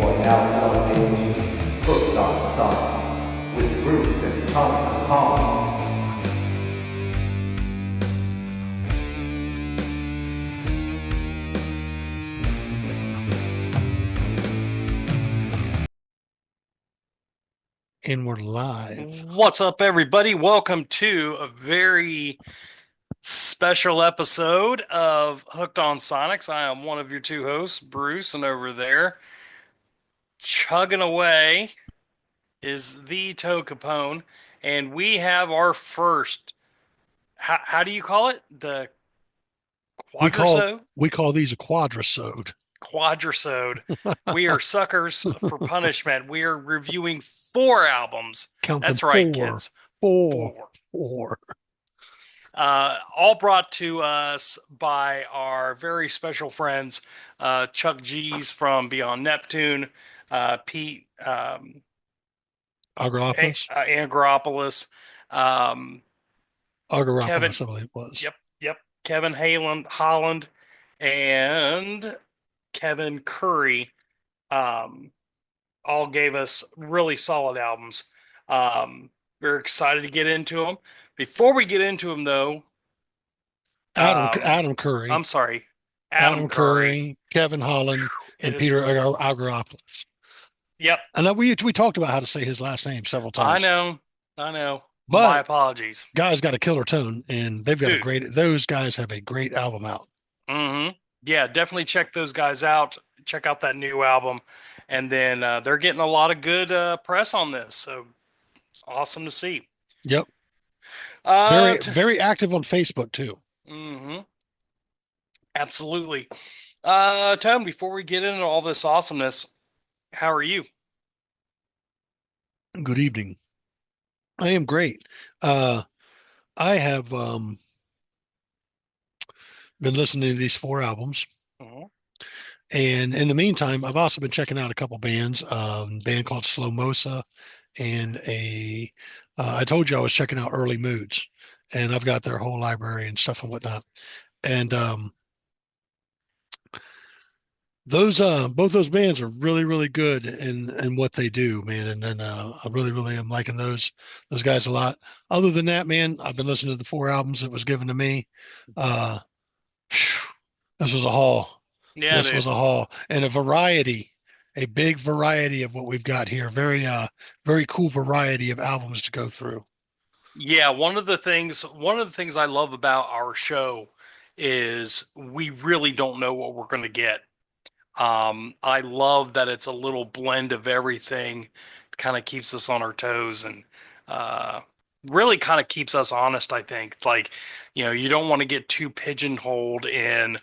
are now plugged into Hooked on Science with Bruce and Tone. And we're live. What's up, everybody? Welcome to a very special episode of Hooked on Sonics. I am one of your two hosts, Bruce, and over there, chugging away, is the Toe Capone, and we have our first. How do you call it? The We call Quadrisode? we call these a quadrisode. Quadrisode. We are suckers for punishment. We are reviewing 4 albums. Count them That's right, four, kids. four, 4. four. All brought to us by our very special friends, Chuck G's from Beyond Neptune, Pete Agropolis, Angeropoulos, um, Kevin, Agropolis, I believe it was. yep, Kevin Holland, and Kevin Curry. Um, all gave us really solid albums. We're excited to get into them. Before we get into them, though, Adam Curry, I'm sorry, Adam Adam Curry. Curry, Kevin Holland, It and is, Peter Agropolis. yep, And we talked about how to say his last name several I times. know, I know. My But apologies, guys got a killer tone, and they've got a dude. great. Those guys have a great album out. Yeah, definitely check those guys out. Check out that new album, and then they're getting a lot of good press on this. So awesome to see. Yep, Uh, very t- very active on Facebook too. mm-hmm, absolutely. Tone, before we get into all this awesomeness, how are you? Good evening. I am great. Uh, I have been listening to these 4 albums, Mhm. and in the meantime, I've also been checking out a couple bands. Band called Slow Mosa, and a I told you I was checking out Early Moods, and I've got their whole library and stuff and whatnot. And those both those bands are really good in what they do, man. And then I really am liking those guys a lot. Other than that, man, I've been listening to the 4 albums that was given to me. Uh, this was a haul. Yeah, This was dude. a haul and a big variety of what we've got here. Very cool variety of albums to go through. Yeah, one of the things I love about our show is we really don't know what we're going to get. I love that it's a little blend of everything, kind of keeps us on our toes and uh, really kind of keeps us honest, I think. Like, you don't want to get too pigeonholed in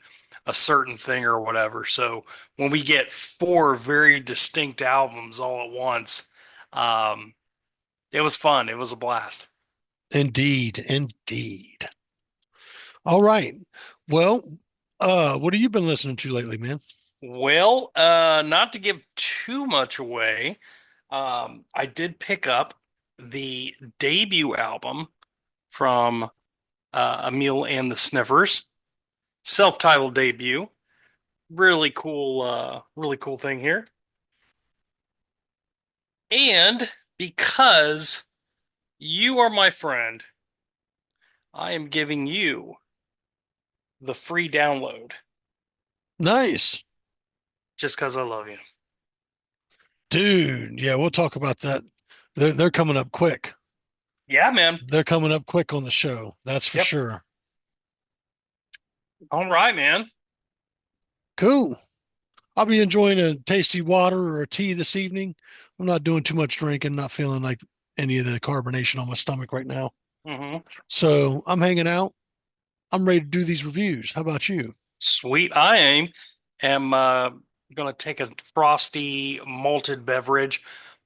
a certain thing or whatever. So when we get 4 very distinct albums all at once, um, it was fun. It was a blast. Indeed. All right. Well, what have you been listening to lately, man? Well, not to give too much away, I did pick up the debut album from Amyl and the Sniffers, self-titled debut. Really cool thing here. And because you are my friend, I am giving you the free download Nice. just because I love you. Dude, yeah, we'll talk about that. They're coming up quick. Yeah, man. They're coming up quick on the show. That's for Yep. sure. All right, man. Cool. I'll be enjoying a tasty water or a tea this evening. I'm not doing too much drinking, not feeling like any of the carbonation on my stomach right now. hmm So I'm hanging out. I'm ready to do these reviews. How about you? Sweet. I am gonna take a frosty malted beverage,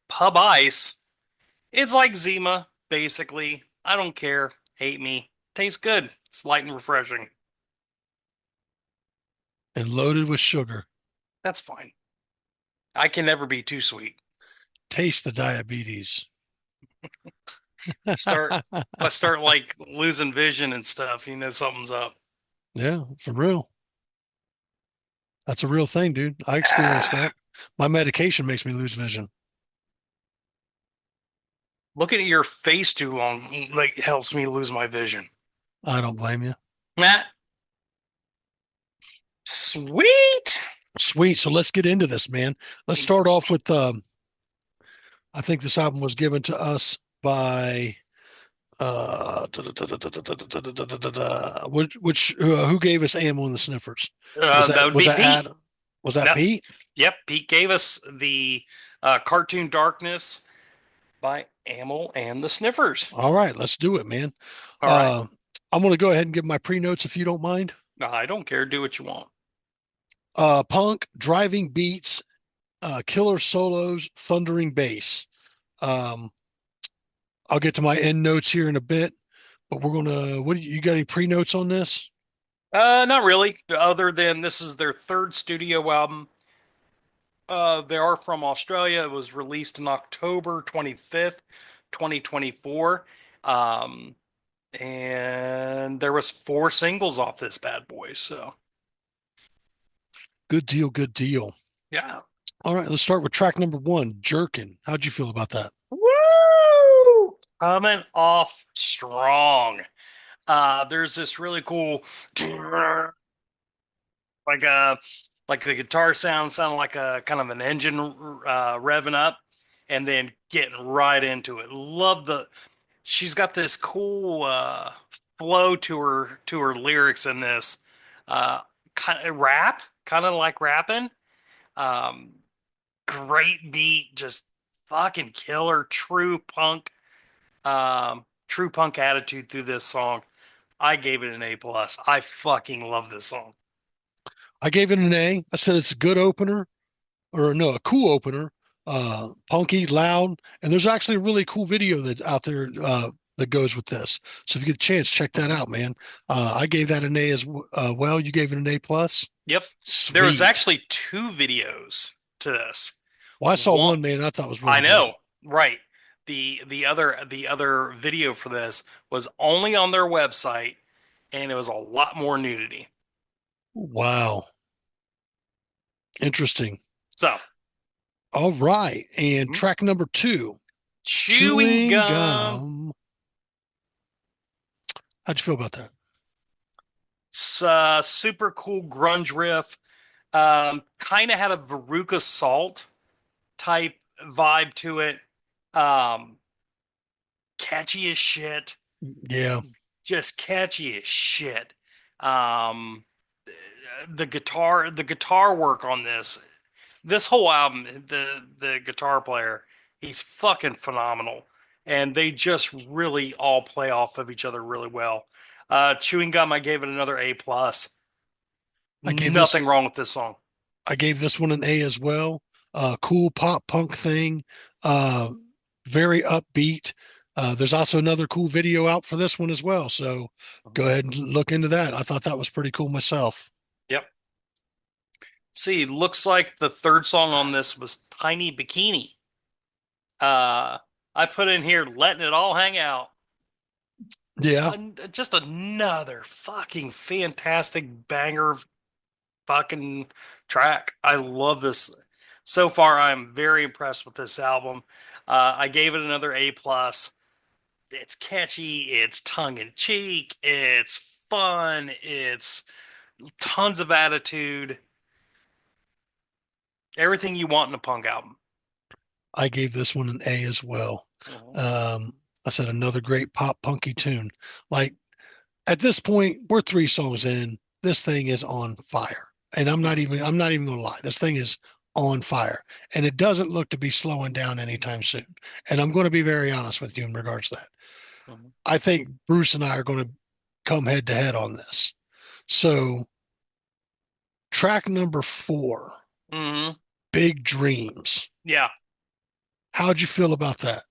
pub ice. It's like Zima, basically. I don't care. Hate me. Tastes good. It's light and refreshing. And loaded with sugar. That's fine. I can never be too sweet. Taste the diabetes. Start I start like losing vision and stuff, something's up. Yeah, for real. That's a real thing, dude. I experienced that. My medication makes me lose vision. Looking at your face too long like helps me lose my vision. I don't blame you. Matt, sweet. Sweet. So let's get into this, man. Let's start off with I think this album was given to us by which who gave us Amyl and the Sniffers? Was That that would be Pete. Ad? Was that No, Pete? yep, Pete gave us the cartoon Darkness by Amyl and the Sniffers. All right, let's do it, man. All right. I'm going to go ahead and give my pre-notes if you don't mind. No, I don't care. Do what you want. Punk, driving beats, killer solos, thundering bass. Um, I'll get to my end notes here in a bit, but we're gonna. What do you got? Any pre-notes on this? Not really, other than this is their third studio album. They are from Australia. It was released on October 25th, 2024. Um, and there was 4 singles off this bad boy. So Good deal. Good deal. yeah. All right, let's start with track number one, Jerkin. How'd you feel about that? Woo! Coming off strong. There's this really cool like a like the guitar sounded like a kind of an engine revving up and then getting right into it. Love the she's got this cool flow to her lyrics in this kind of rap, kind of like rapping. Um, Great beat, just fucking killer, true punk attitude through this song. I gave it an A plus. I fucking love this song. I gave it an A. I said it's a good opener, or no, a cool opener. Punky, loud, and there's actually a really cool video that out there that goes with this. So if you get a chance, check that out, man. I gave that an A as well. You gave it an A plus. Yep. Sweet. There was actually 2 videos to this. Well, I saw one, man. I thought was really I know, good. right. The other video for this was only on their website, and it was a lot more nudity. Wow. Interesting. So, All right. And track number two, chewing gum. How'd you feel about that? It's super cool grunge riff. Kind of had a Veruca Salt type vibe to it. Catchy as shit. Yeah. Just catchy as shit. Um, the guitar work on this whole album, the guitar player, he's fucking phenomenal, and they just really all play off of each other really well. Chewing Gum, I gave it another A plus. Nothing wrong with this song. I gave this one an A as well. Cool pop punk thing. Very upbeat. There's also another cool video out for this one as well. So go ahead and look into that. I thought that was pretty cool myself. Yep. See, looks like the third song on this was Tiny Bikini. I put in here letting it all hang out. Yeah. Just another fucking fantastic banger fucking track. I love this. So far, I'm very impressed with this album. I gave it another A plus. It's catchy. It's tongue in cheek. It's fun. It's tons of attitude. Everything you want in a punk album. I gave this one an A as well. I said another great pop punky tune. Like at this point, we're 3 songs in. This thing is on fire. And I'm not even gonna lie. This thing is on fire. And it doesn't look to be slowing down anytime soon. And I'm going to be very honest with you in regards to that. I think Bruce and I are going to come head to head on this. So track number 4, Big Dreams. Yeah. How'd you feel about that?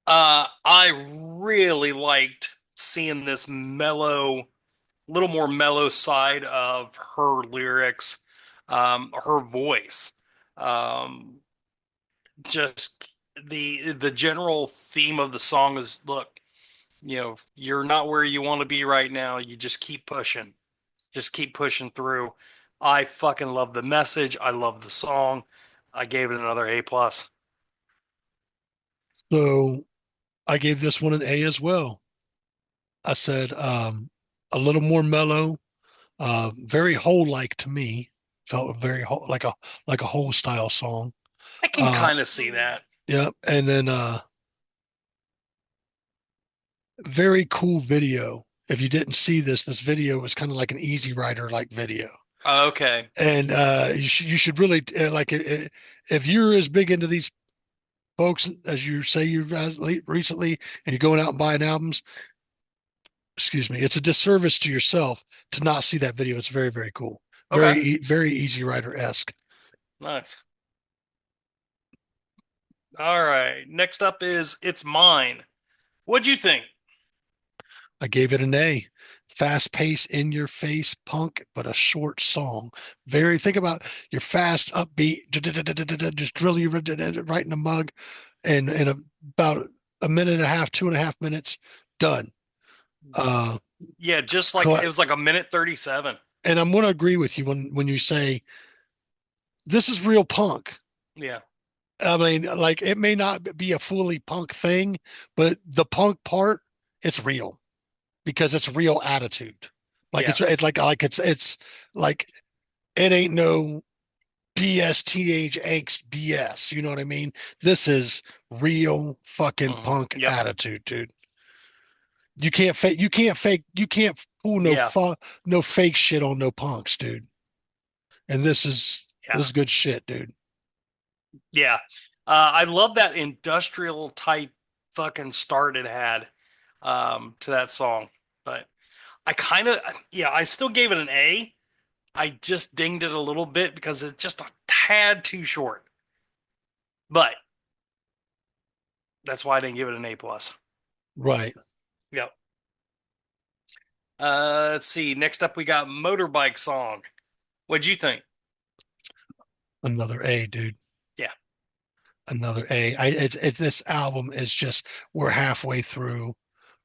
I really liked seeing this little more mellow side of her lyrics, her voice. Just the general theme of the song is, look, you're not where you want to be right now. You just keep pushing through. I fucking love the message. I love the song. I gave it another A plus. So I gave this one an A as well. I said a little more mellow, very whole like to me. Felt very whole, like a whole style song. I can Uh, kind of see that. yeah, and then very cool video. If you didn't see this, this video was kind of like an Easy Rider like video. Okay. And you should really if you're as big into these folks as you say you've recently, and you're going out and buying albums, excuse me, it's a disservice to yourself to not see that video. It's very, very cool. Okay. Very Easy Rider esque. Nice. All right. Next up is It's Mine. What'd you think? I gave it an A. Fast pace, in your face punk, but a short song. Very, think about your fast, upbeat, just drill you right in the mug, and in about a minute and a half, 2.5 minutes, done. Uh, Yeah, just like it was like a minute 37. and I'm going to agree with you when you say this is real punk. Yeah. I mean, like it may not be a fully punk thing, but the punk part, it's real because it's real attitude. Like Yeah. it's like it ain't no BS teenage angst BS. You know what I mean? This is real fucking punk Yep. attitude, dude. You can't fake. You can't fool Yeah. no fake shit on no punks, dude. And Yeah. this is good shit, dude. Yeah. I love that industrial type fucking start it had to that song. But I kind of, yeah, I still gave it an A. I just dinged it a little bit because it's just a tad too short. But that's why I didn't give it an A plus. Right. Yep. Let's see. Next up, we got Motorbike Song. What'd you think? Another A, dude. Yeah. Another A. It's this album is just we're halfway through,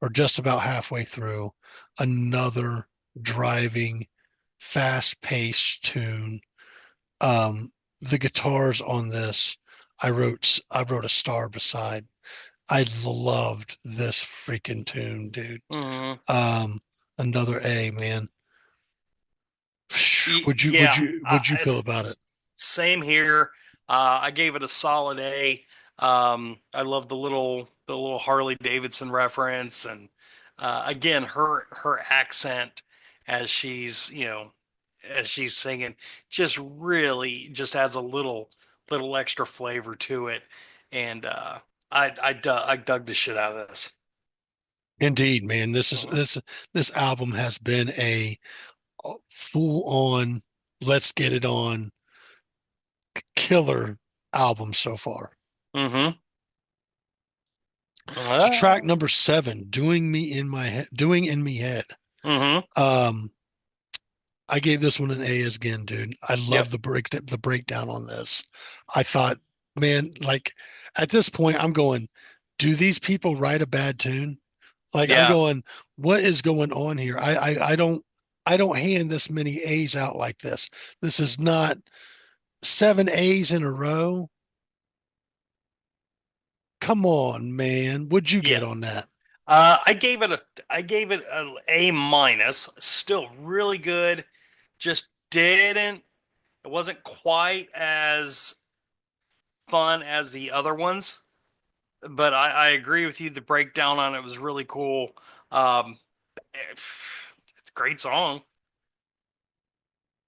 or just about halfway through, another driving, fast-paced tune. The guitars on this, I wrote a star beside. I loved this freaking tune, dude. Mm-hmm. Another A, man. Yeah, Would you feel about it? same here. I gave it a solid A. I love the little Harley Davidson reference, and again, her accent as she's as she's singing just really just adds a little extra flavor to it, and I dug the shit out of this. Indeed, man. Mhm. This album has been a full on let's get it on killer album so far. Mm-hmm. So track number 7, doing in me head. Mm-hmm. Um, I gave this one an A again, dude. I Yep. love the breakdown on this. I thought, man, like at this point, I'm going, do these people write a bad tune? Like I'm Yeah. going, what is going on here? I don't hand this many A's out like this. This is not 7 A's in a row. Come on, man. What'd you Yeah. get on that? I gave it a A minus. Still really good. Just didn't. It wasn't quite as fun as the other ones, but I agree with you. The breakdown on it was really cool. Um, it's a great song.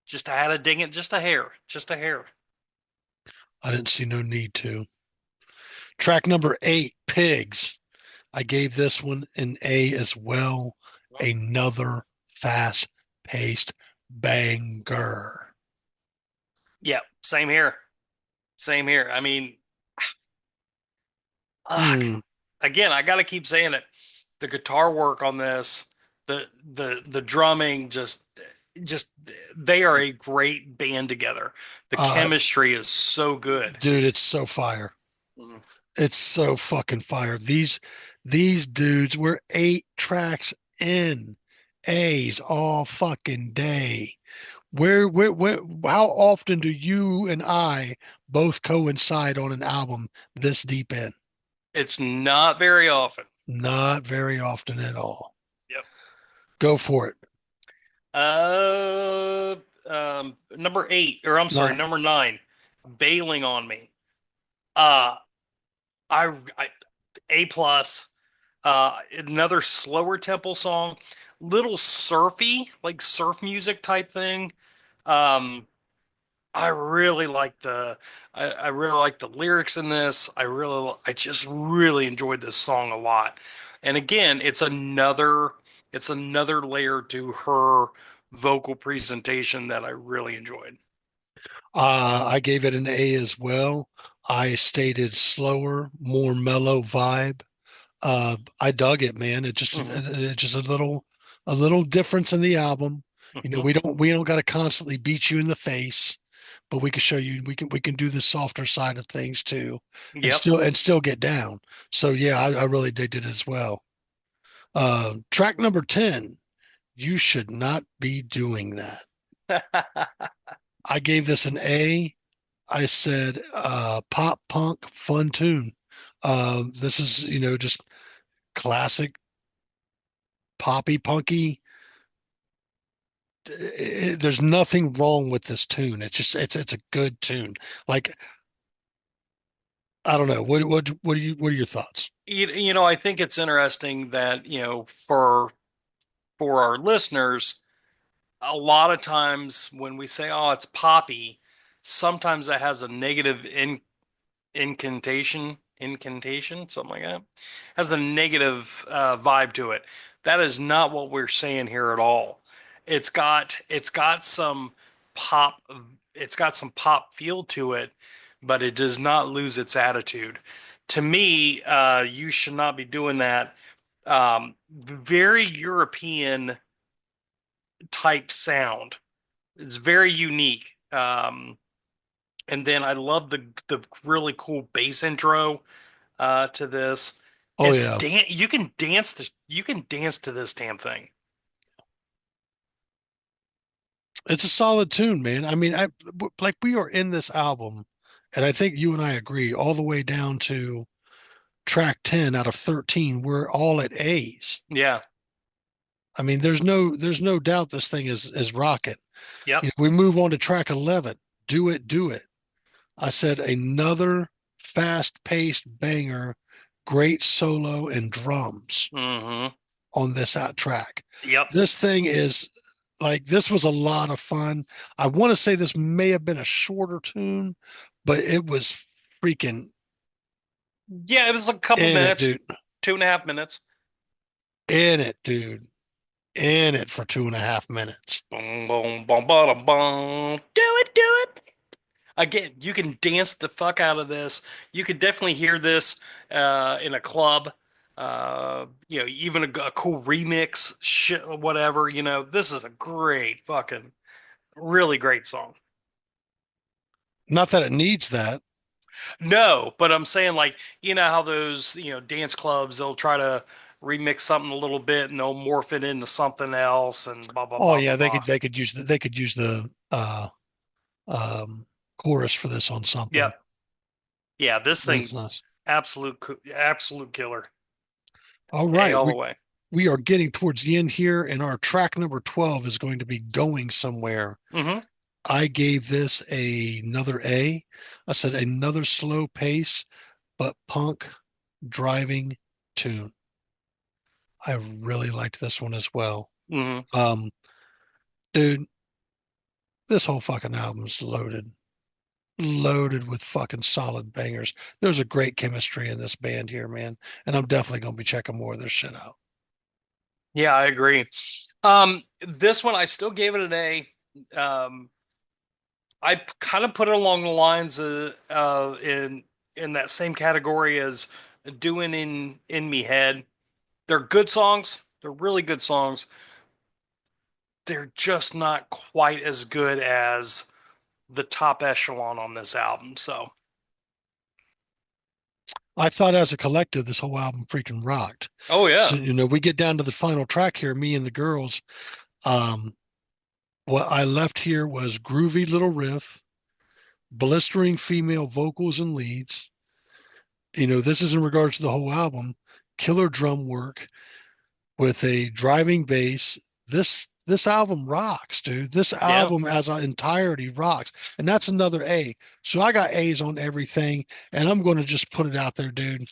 Just I had to ding it just a hair, just a hair. I didn't see no need to. Track number 8, Pigs. I gave this one an A as well. Another fast-paced banger. Yeah, same here. Same here. I mean, ugh, Hmm. again, I got to keep saying it. The guitar work on this, the drumming, just they are a great band together. The Uh, chemistry is so good. dude, it's so fire. Mhm. It's so fucking fire. These dudes were 8 tracks in. A's all fucking day. how often do you and I both coincide on an album this deep in? It's not very often. Not very often at all. Yep. Go for it. Uh, number eight, or I'm sorry, No, number nine, Bailing on Me. Uh, I A plus. Another slower tempo song, little surfy, like surf music type thing. Um, I really like I really like the lyrics in this. I just really enjoyed this song a lot. And again, it's another layer to her vocal presentation that I really enjoyed. I gave it an A as well. I stated slower, more mellow vibe. I dug it, man. Hmm. It just a little difference in the album. You know, Hmm. we don't got to constantly beat you in the face, but we can show you we can do the softer side of things too, Yep. and still get down. So yeah, I really did it as well. Track number 10, You Should Not Be Doing That. I gave this an A. I said pop punk fun tune. This is, you know, just classic poppy punky. There's nothing wrong with this tune. It's a good tune. Like I don't know. What are your thoughts? You know, I think it's interesting that, for our listeners, a lot of times when we say, "Oh, it's poppy," sometimes that has a negative incantation, something like that, has a negative vibe to it. That is not what we're saying here at all. It's got some pop, it's got some pop feel to it, but it does not lose its attitude. To me, you should not be doing that. Very European type sound. It's very unique. And then I love the really cool bass intro to this. Oh yeah, You can dance to this damn thing. it's a solid tune, man. I mean, like we are in this album, and I think you and I agree all the way down to track 10 out of 13. We're all at A's. Yeah. I mean, there's no doubt this thing is rocking. Yep. You know, we move on to track 11. Do it, do it. I said another fast-paced banger, great solo and drums Hmm. on this out track. Yep. This thing is like this was a lot of fun. I want to say this may have been a shorter tune, but it was freaking Yeah, it was a couple in it, minutes, dude. 2.5 minutes. In it, dude. In it for 2.5 minutes. Boom, boom, boom, boom, boom. Do it. Again, you can dance the fuck out of this. You could definitely hear this in a club. Even a cool remix, shit, whatever. This is a great fucking, really great song. Not that it needs that. No, but I'm saying, like, you know how those, dance clubs, they'll try to remix something a little bit and they'll morph it into something else and blah blah Oh blah blah yeah, blah. they could use the um chorus for this on something. Yep. Yeah, this That's thing, nice. absolute killer. All A right, all the way. we are getting towards the end here, and our track number 12 is going to be Going Somewhere. Hmm. I gave this another A. I said another slow pace, but punk driving tune. I really liked this one as well. Hmm. Um, dude, this whole fucking album is loaded, loaded with fucking solid bangers. There's a great chemistry in this band here, man, and I'm definitely gonna be checking more of this shit out. Yeah, I agree. This one I still gave it an A. Um, I kind of put it along the lines of in that same category as doing in me head. They're good songs. They're really good songs. They're just not quite as good as the top echelon on this album. So, I thought as a collective, this whole album freaking rocked. oh So, yeah. you know, we get down to the final track here, me and the girls. Um, What I left here was groovy little riff, blistering female vocals and leads. This is in regards to the whole album. Killer drum work with a driving bass. This album rocks, dude. This Yeah. album as an entirety rocks. And that's another A. So I got A's on everything, and I'm going to just put it out there, dude.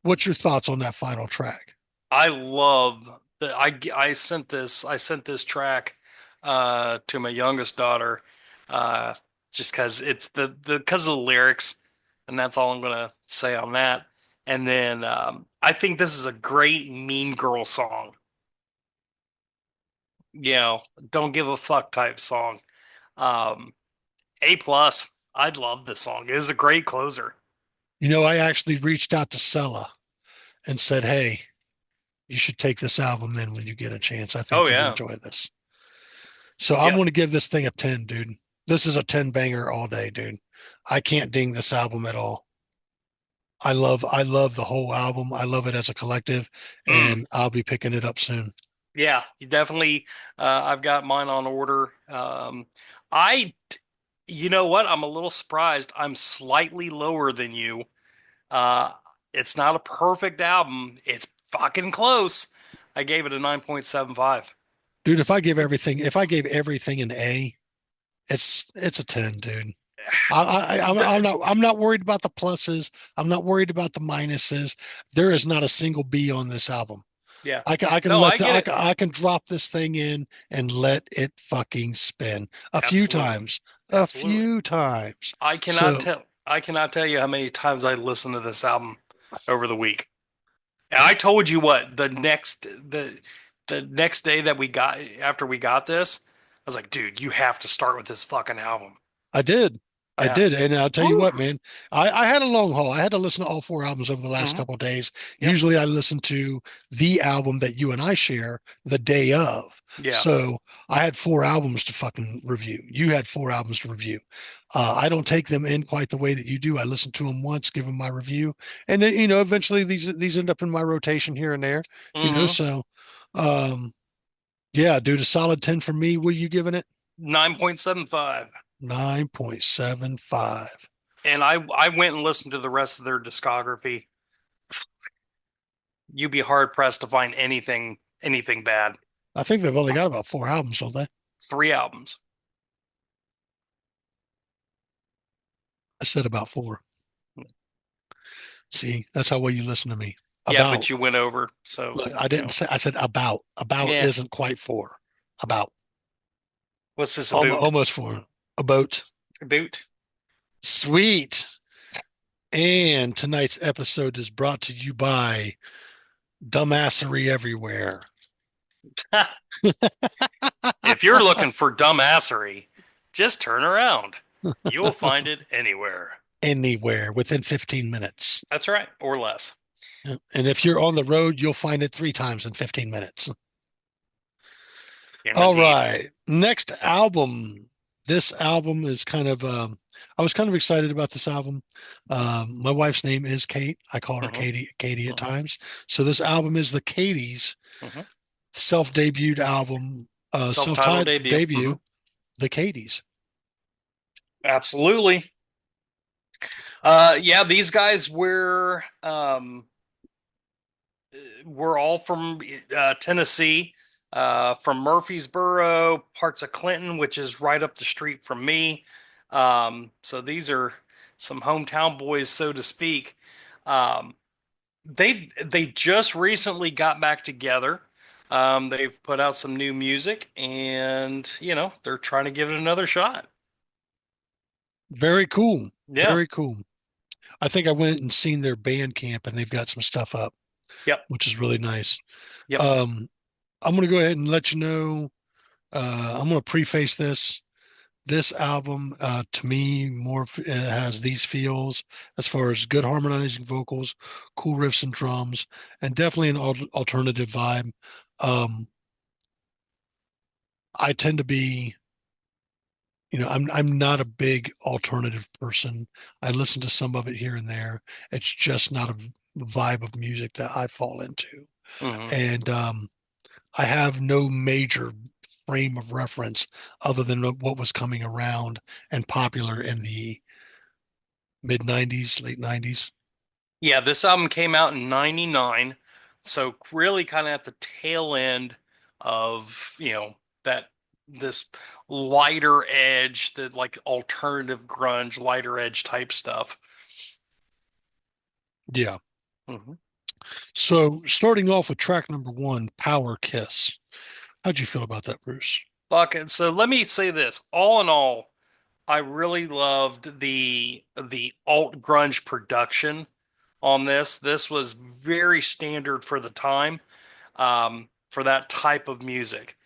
What's your thoughts on that final track? I love that. I sent this track to my youngest daughter uh just because it's the because of the lyrics, and that's all I'm gonna say on that. And then I think this is a great Mean Girl song. Don't give a fuck type song. Um A plus. I'd love this song. It is a great closer. I actually reached out to Sella and said, hey, you should take this album in when you get a chance. I Oh think you'd yeah. enjoy this. So I'm Yeah. going to give this thing a 10, dude. This is a 10 banger all day, dude. I can't ding this album at all. I love the whole album. I love it as a collective, Mm. and I'll be picking it up soon. Yeah, you definitely. I've got mine on order. I, you know what? I'm a little surprised. I'm slightly lower than you. Uh, it's not a perfect album. It's fucking close. I gave it a 9.75. Dude, if I gave everything an A, it's a 10, dude. I'm not worried about the pluses. I'm not worried about the minuses. There is not a single B on this album. Yeah. I can No, I let get it. I can drop this thing in and let it fucking spin a few Absolutely. times, a Absolutely. few times. I cannot So tell. I cannot tell you how many times I listened to this album over the week. And I told you what the next day that we got after we got this, I was like, dude, you have to start with this fucking album. I did. I Yeah. did. And I'll tell you Woo. what, man, I had a long haul. I had to listen to all four albums over the last Hmm. couple of days. Yep. Usually I listen to the album that you and I share the day of. Yeah. So I had four albums to fucking review. You had four albums to review. I don't take them in quite the way that you do. I listen to them once, give them my review. And then, eventually these end up in my rotation here and there, Hmm. so yeah, dude, a solid 10 for me. What are you giving it? 9.75. 9.75. And I went and listened to the rest of their discography. You'd be hard pressed to find anything bad. I think they've only got about four albums, don't they? 3 albums. I said about four. See, that's how well you listen to me. Yeah, About. but you went over, so Look, I didn't say, I said about. About yeah. isn't quite four. About. What's this about? Almost four. About. Boot. Sweet. And tonight's episode is brought to you by Dumbassery Everywhere. If you're looking for dumbassery, just turn around. You'll find it anywhere. Anywhere within 15 minutes. That's right, or less. And if you're on the road, you'll find it 3 times in 15 minutes. Yeah, All indeed. right. Next album. This album is kind of, I was kind of excited about this album. My wife's name is Kate. I call her Mhm. Katie at Mhm. times. So this album is the Katie's Mhm. self-debuted album, Self-titled self-titled debut. debut, Mhm. the Katie's. Absolutely. Yeah, these guys were all from Tennessee, from Murfreesboro, parts of Clinton, which is right up the street from me. So these are some hometown boys, so to speak. Um, they just recently got back together. They've put out some new music, and they're trying to give it another shot. Very cool. Yeah. Very cool. I think I went and seen their band camp and they've got some stuff up, Yep. which is really nice. Yep. I'm going to go ahead and let you know. I'm going to preface this. This album, to me, has these feels as far as good harmonizing vocals, cool riffs and drums, and definitely an alternative vibe. I tend to be, I'm not a big alternative person. I listen to some of it here and there. It's just not a vibe of music that I fall into. Hmm. And I have no major frame of reference other than what was coming around and popular in the mid 90s, late 90s. Yeah, this album came out in 99, so really kind of at the tail end of, that this lighter edge, the like alternative grunge, lighter edge type stuff. Yeah. Mhm. So starting off with track number one, Power Kiss. How'd you feel about that, Bruce? Fuck it. So let me say this. All in all, I really loved the alt grunge production on this. This was very standard for the time, for that type of music.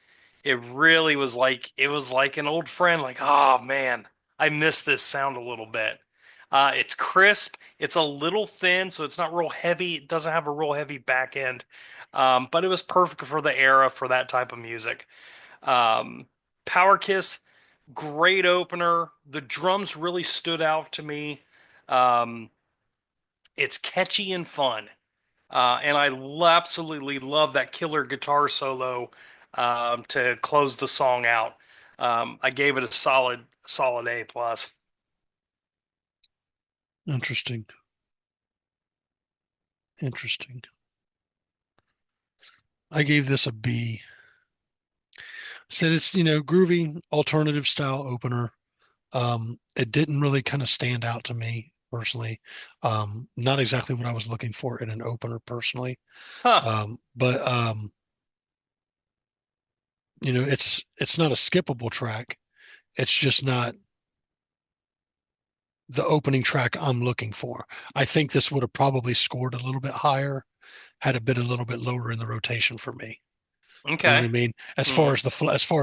It really was like an old friend. Like, oh man, I miss this sound a little bit. It's crisp. It's a little thin, so it's not real heavy. It doesn't have a real heavy back end, but it was perfect for the era for that type of music. Um, Power Kiss, great opener. The drums really stood out to me. Um, it's catchy and fun. And I absolutely love that killer guitar solo to close the song out. I gave it a solid A plus. Interesting. Interesting. I gave this a B. Said it's, groovy alternative style opener. It didn't really kind of stand out to me personally. Not exactly what I was looking for in an opener personally. Huh. But it's not a skippable track. It's just not the opening track I'm looking for. I think this would have probably scored a little bit higher had it been a little bit lower in the rotation for me. You know what Okay. I mean? Hmm. As far as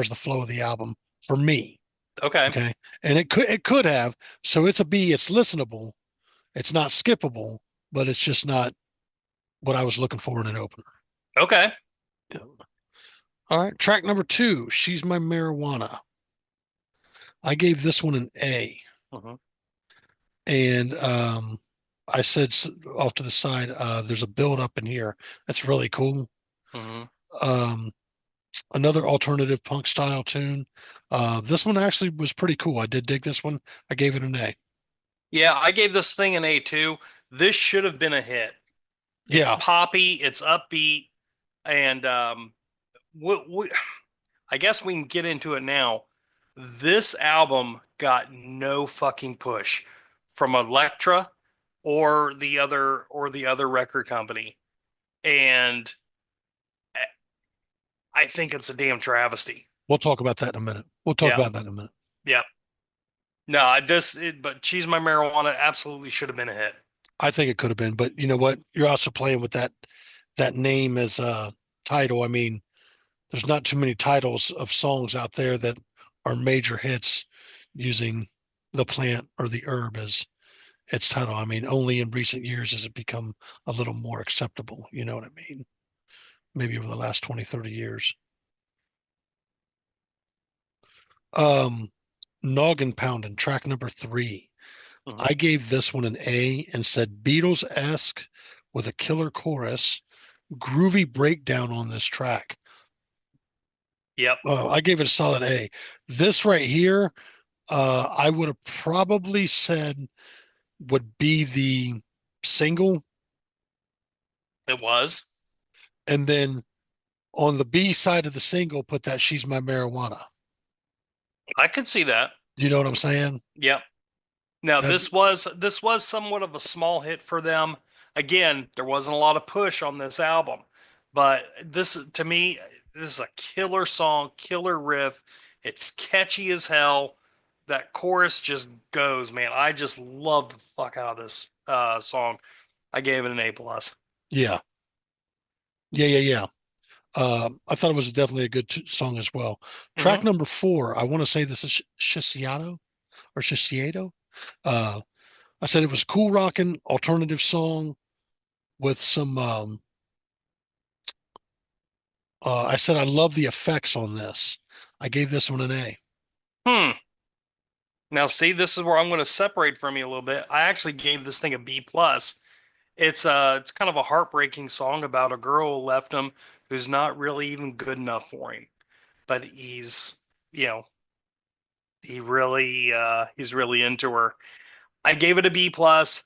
the flow of the album for me. Okay. Okay. And it could have. So it's a B. It's listenable. It's not skippable, but it's just not what I was looking for in an opener. Okay. Yeah. All right. Track number two, She's My Marijuana. I gave this one an A. Hmm. And I said off to the side, there's a build up in here. That's really cool. Hmm. Um, Another alternative punk style tune. This one actually was pretty cool. I did dig this one. I gave it an A. Yeah, I gave this thing an A too. This should have been a hit. It's Yeah, poppy, it's upbeat, and I guess we can get into it now. This album got no fucking push from Elektra or the other record company. And I think it's a damn travesty. we'll talk about that in a minute. We'll talk Yeah. about that in a minute. Yeah. No, but She's My Marijuana absolutely should have been a hit. I think it could have been, but you know what? You're also playing with that name as a title. I mean, there's not too many titles of songs out there that are major hits using the plant or the herb as its title. I mean, only in recent years has it become a little more acceptable. You know what I mean? Maybe over the last 20, 30 years. Um, Noggin Poundin', track number three. Hmm. I gave this one an A and said Beatles-esque with a killer chorus, groovy breakdown on this track. Yep, I gave it a solid A. This right here, I would have probably said would be the single, it was. and then on the B side of the single, put that "She's My Marijuana." I could see that. Do you know what I'm saying? Yep. Now That this was somewhat of a small hit for them. Again, there wasn't a lot of push on this album, but this to me, this is a killer song, killer riff. It's catchy as hell. That chorus just goes, man. I just love the fuck out of this song. I gave it an A plus. yeah, yeah. I thought it was definitely a good song as well. Track Hmm. number four, I want to say this is Shishiato or Shishiato. Uh, I said it was cool rocking alternative song with some. I said I love the effects on this. I gave this one an A. Hmm. Now, see, this is where I'm going to separate from you a little bit. I actually gave this thing a B plus. It's kind of a heartbreaking song about a girl who left him who's not really even good enough for him. but you know, he's really into her. I gave it a B plus.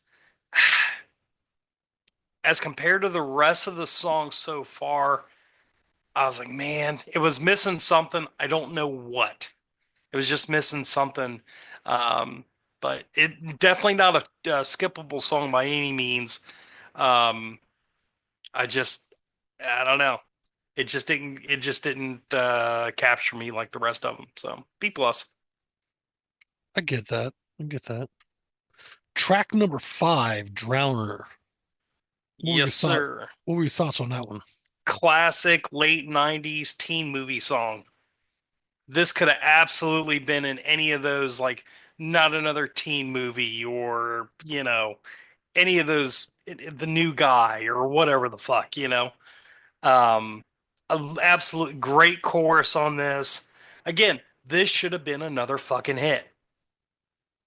As compared to the rest of the song so far, I was like, man, it was missing something. I don't know what. It was just missing something. Um, but it definitely not a skippable song by any means. Um, I just, I don't know. It just didn't capture me like the rest of them. So B plus. I get that. I get that. Track number 5, Drowner. What were your Yes, thought? sir. What were your thoughts on that one? Classic late 90s teen movie song. This could have absolutely been in any of those, like not another teen movie or, any of those, the new guy or whatever the fuck, Um, absolute great chorus on this. Again, this should have been another fucking hit.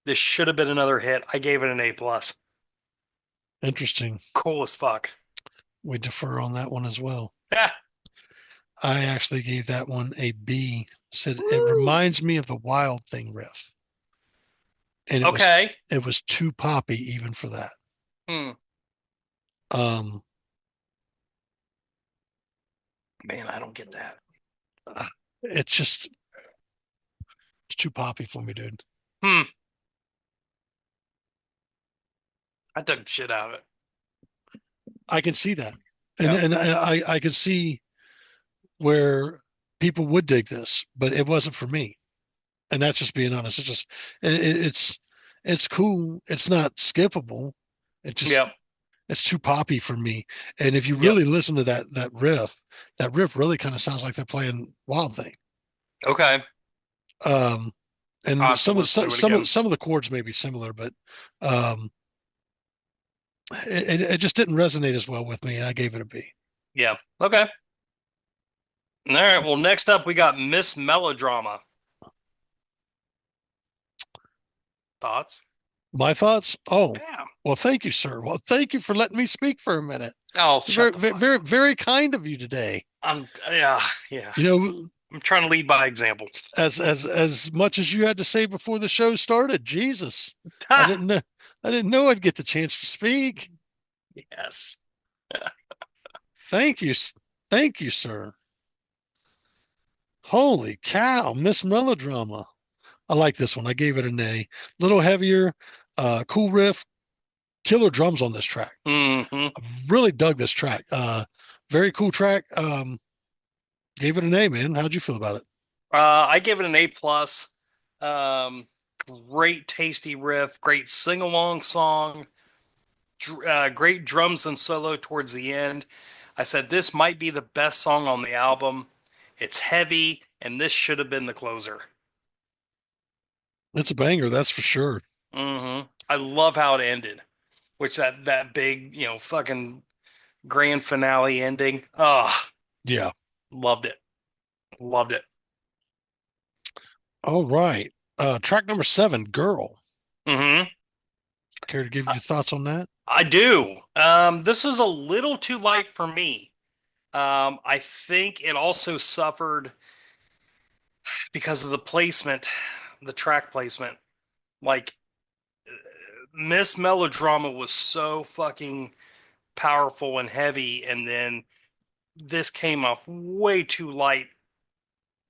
This should have been another hit. I gave it an A plus. Interesting. Cool as fuck. We defer on that one as well. Yeah. I actually gave that one a B. Said it reminds me of the Wild Thing riff, and Okay. it was too poppy even for that. Hmm. Um, Man, I don't get that. it's just it's too poppy for me, dude. Hmm. I took the shit out of it. I can see that, and Yeah. I can see where people would dig this, but it wasn't for me. And that's just being honest. It's just it's cool. It's not skippable. It just Yep. it's too poppy for me. And if you Yep. really listen to that riff really kind of sounds like they're playing Wild Thing. Okay. Um, I'll and have to listen to it again. some of the chords may be similar, but um, it just didn't resonate as well with me, and I gave it a B. Yeah. Okay. All right. Well, next up we got Miss Melodrama. Thoughts? My thoughts? Oh, Yeah. well, thank you, sir. Well, thank you for letting me speak for a minute. Oh, Very, shut the fuck very, up. very kind of you today. Yeah, yeah. You know, I'm trying to lead by example. as much as you had to say before the show started, Jesus, I Ha! didn't know I didn't know I'd get the chance to speak. Yes. Thank you, thank you, sir. Holy cow, Miss Melodrama. I like this one. I gave it an A. Little heavier, cool riff, killer drums on this track. Hmm. I really dug this track. Very cool track. Gave it an A, man. How'd you feel about it? I give it an A plus. Um, Great tasty riff, great sing along song, great drums and solo towards the end. I said this might be the best song on the album. It's heavy, and this should have been the closer. It's a banger, that's for sure. I love how it ended, which that big, fucking grand finale ending. Oh, Yeah. loved it. Loved it. All right. Track number 7, Girl. Hmm. Care to give your thoughts on that? I do. This is a little too light for me. I think it also suffered because of the placement, the track placement. Like Miss Melodrama was so fucking powerful and heavy, and then this came off way too light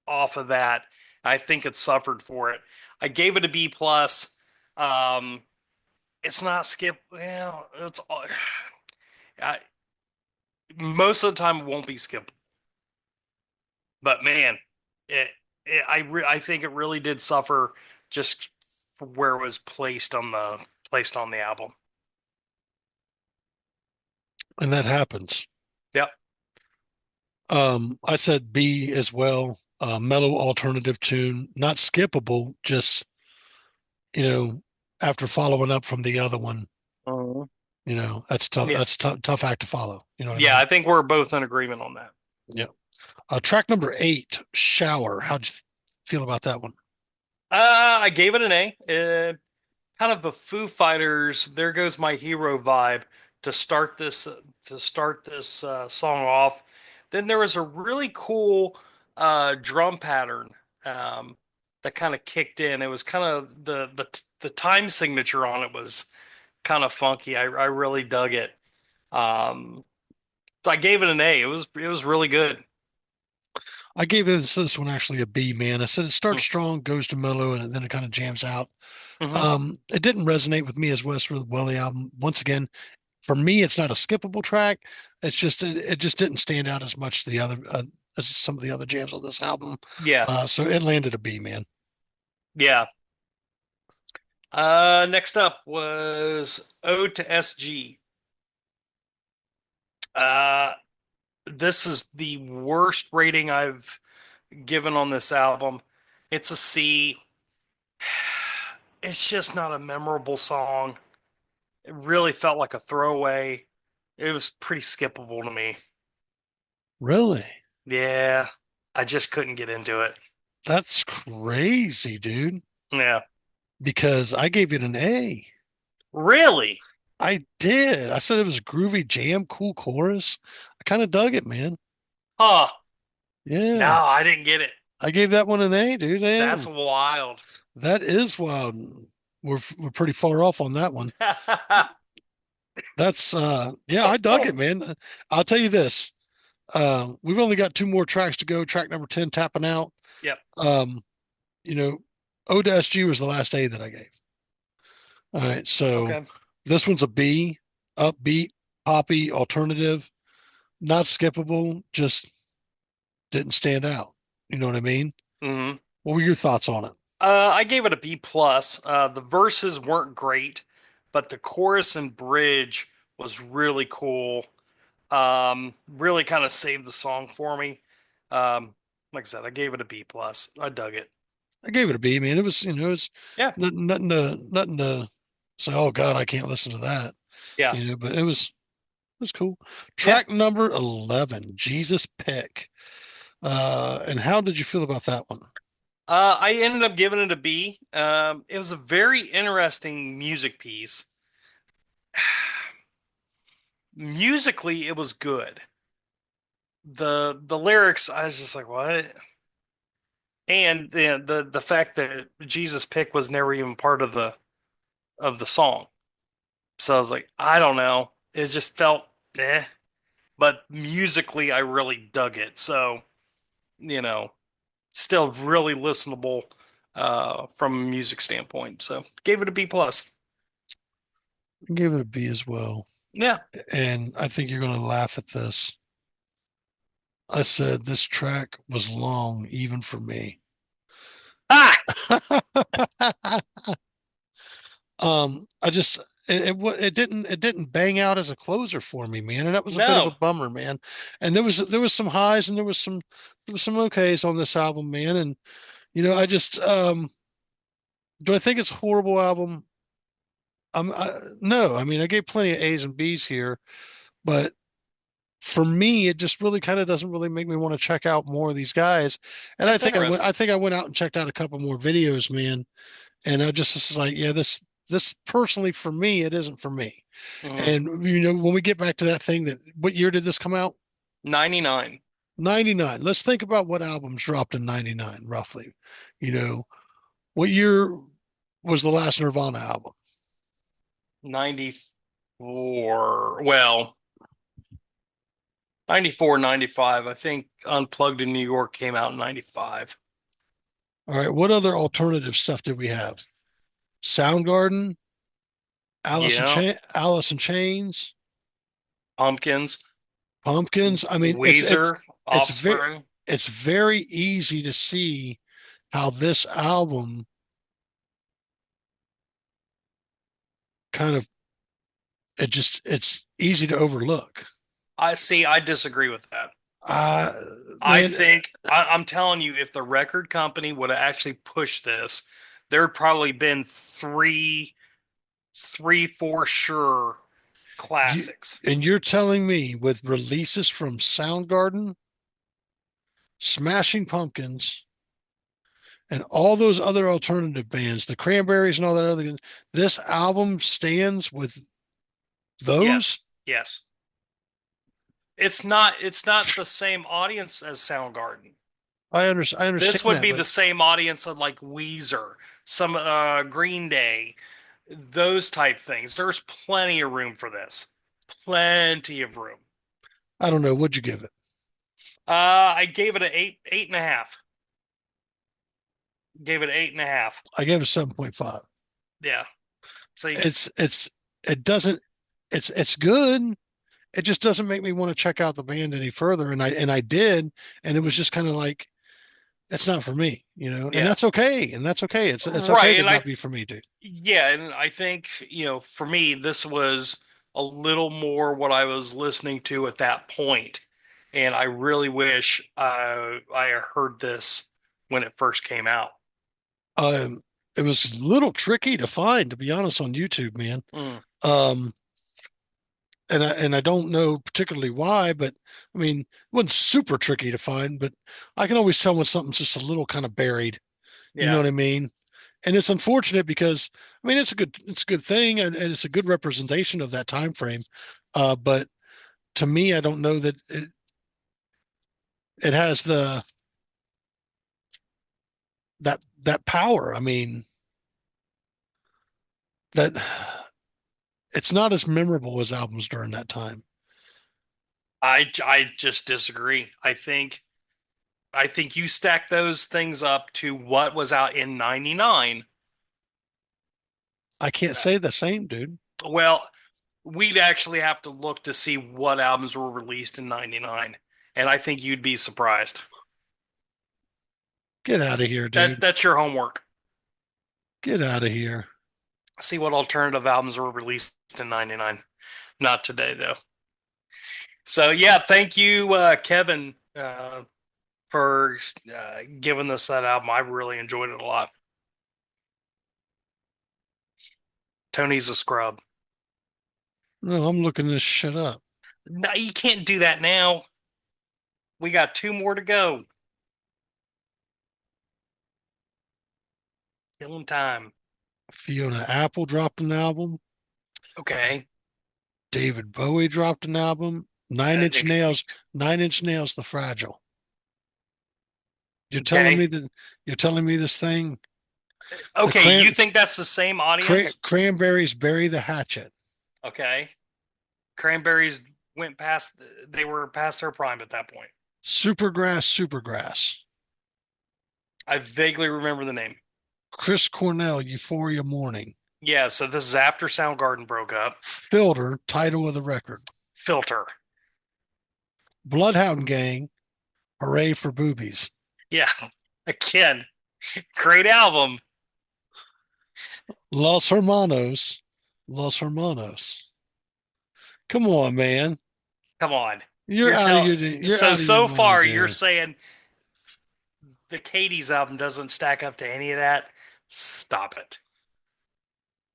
off of that. I think it suffered for it. I gave it a B plus. Um, it's not skip. Well, I, most of the time it won't be skipped. But man, I think it really did suffer just where it was placed on the album. And that happens. Yep. I said B as well. Mellow alternative tune, not skippable, just, you know, after following up from the other one, Uh-huh. that's tough. Yeah. That's tough act to follow. You know what I Yeah, mean? I think we're both in agreement on that. Yeah. Track number 8, Shower. How'd you feel about that one? I gave it an A. Kind of the Foo Fighters, "There Goes My Hero" vibe to start this song off. Then there was a really cool drum pattern that kind of kicked in. It was kind of the time signature on it was kind of funky. I really dug it. Um, so I gave it an A. It was really good. I gave this one actually a B, man. I said it starts Mm-hmm. strong, goes to mellow, and then it kind of jams out. It didn't resonate with me as West with Welly album. Once again, for me, it's not a skippable track. It's just it just didn't stand out as much the other as some of the other jams on this album. Yeah, So it landed a B, man. yeah. Next up was Ode to SG. Uh, this is the worst rating I've given on this album. It's a C. It's just not a memorable song. It really felt like a throwaway. It was pretty skippable to me. Really? Yeah, I just couldn't get into it. That's crazy, dude. Yeah. Because I gave it an A. Really? I did. I said it was a groovy jam, cool chorus. I kind of dug it, man. Huh. No, Yeah. I didn't get it. I gave that one an A, dude. That's Damn. wild. That is wild. We're pretty far off on that one. That's yeah, I dug it, man. I'll tell you this. We've only got two more tracks to go. Track number 10, tapping out. Yep. Um, you know, Ode to SG was the last A that I gave. All right, so Okay. this one's a B, upbeat, poppy, alternative, not skippable, just didn't stand out. You know what I mean? hmm What were your thoughts on it? I gave it a B plus. The verses weren't great, but the chorus and bridge was really cool. Really kind of saved the song for me. Like I said, I gave it a B plus. I dug it. I gave it a B, man. It was, it's Yeah. nothing to say, oh God, I can't listen to that. Yeah. But it was cool. Yeah. Track number 11, Jesus Pick. And how did you feel about that one? I ended up giving it a B. It was a very interesting music piece. Musically, it was good. The lyrics, I was just like, what? And the fact that Jesus Pick was never even part of the song. So I was like, I don't know. It just felt eh. But musically, I really dug it. So, you know, still really listenable from a music standpoint. So gave it a B plus. I gave it a B as well. Yeah. And I think you're going to laugh at this. I said this track was long, even for me. Ah, I just it didn't bang out as a closer for me, man, and that was a bit of a no. bummer, man. And there was some highs and there was some okays on this album, man. And I just do I think it's a horrible album? No, I mean I gave plenty of A's and B's here, but for me, it just really kind of doesn't really make me want to check out more of these guys. And I That's think I went, interesting. I think I went out and checked out a couple more videos, man. And I just was like, yeah, this personally for me, it isn't for me. hmm And when we get back to that thing, that what year did this come out? 99. 99. Let's think about what albums dropped in 99, roughly. You know, what year was the last Nirvana album? 94. Well, 94, 95. I think Unplugged in New York came out in 95. All right, what other alternative stuff did we have? Soundgarden, Yeah. Alice in Chains, Pumpkins, Pumpkins. I mean, Weezer, it's very Offspring. it's very easy to see how this album kind of it's easy to overlook. I see. I disagree with that. Uh I man, think I'm telling you, if the record company would have actually pushed this, there'd probably been three for sure you classics. and you're telling me with releases from Soundgarden, Smashing Pumpkins, and all those other alternative bands, the Cranberries and all that other, this album stands with those? Yes, yes. It's not the same audience as Soundgarden. I This understand would that, be but the same audience of like Weezer, some Green Day, those type things. There's plenty of room for this. Plenty of room. I don't know. What'd you give it? I gave it an eight and a half. Gave it 8.5. I gave it 7.5. Yeah. See, It's it doesn't it's good. It just doesn't make me want to check out the band any further. And I did, and it was just kind of like it's not for me, you know, and yeah. that's okay. And that's okay. It's okay Right. to And not be for me, dude. yeah, and I think, for me, this was a little more what I was listening to at that point. And I really wish I heard this when it first came out. Um, it was a little tricky to find, to be honest, on YouTube, man. Mm, Um, and I don't know particularly why, but I mean, it wasn't super tricky to find, but I can always tell when something's just a little kind of buried. You know yeah. what I mean? And it's unfortunate because I mean it's a good thing and it's a good representation of that time frame. But to me, I don't know that it has that power. I mean that it's not as memorable as albums during that time. I just disagree. I think you stack those things up to what was out in 99. I can't say the same, dude. Well, we'd actually have to look to see what albums were released in 99, and I think you'd be surprised. Get out of here, That dude. that's your homework. Get out of here. See what alternative albums were released in 99. Not today though. So yeah, thank you Kevin for giving us that album. I really enjoyed it a lot. Tony's a scrub. No, I'm looking this shit up. No, you can't do that now. We got two more to go. Killing time. Fiona Apple dropped an album. Okay. David Bowie dropped an album. Nine Inch Nails, The Fragile. You're telling Okay. me that you're telling me this thing, the Okay, you think that's the same audience? Cranberries Bury the Hatchet. Okay. Cranberries they were past their prime at that point. Supergrass. I vaguely remember the name. Chris Cornell, Euphoria Morning. Yeah, so this is after Soundgarden broke up. Filter, title of the record. Filter. Bloodhound Gang, Hooray for Boobies. Yeah. Again, great album. Los Hermanos. Come on, man. Come on. You're out of your So mind, far you're dude. saying the Katie's album doesn't stack up to any of that. Stop it.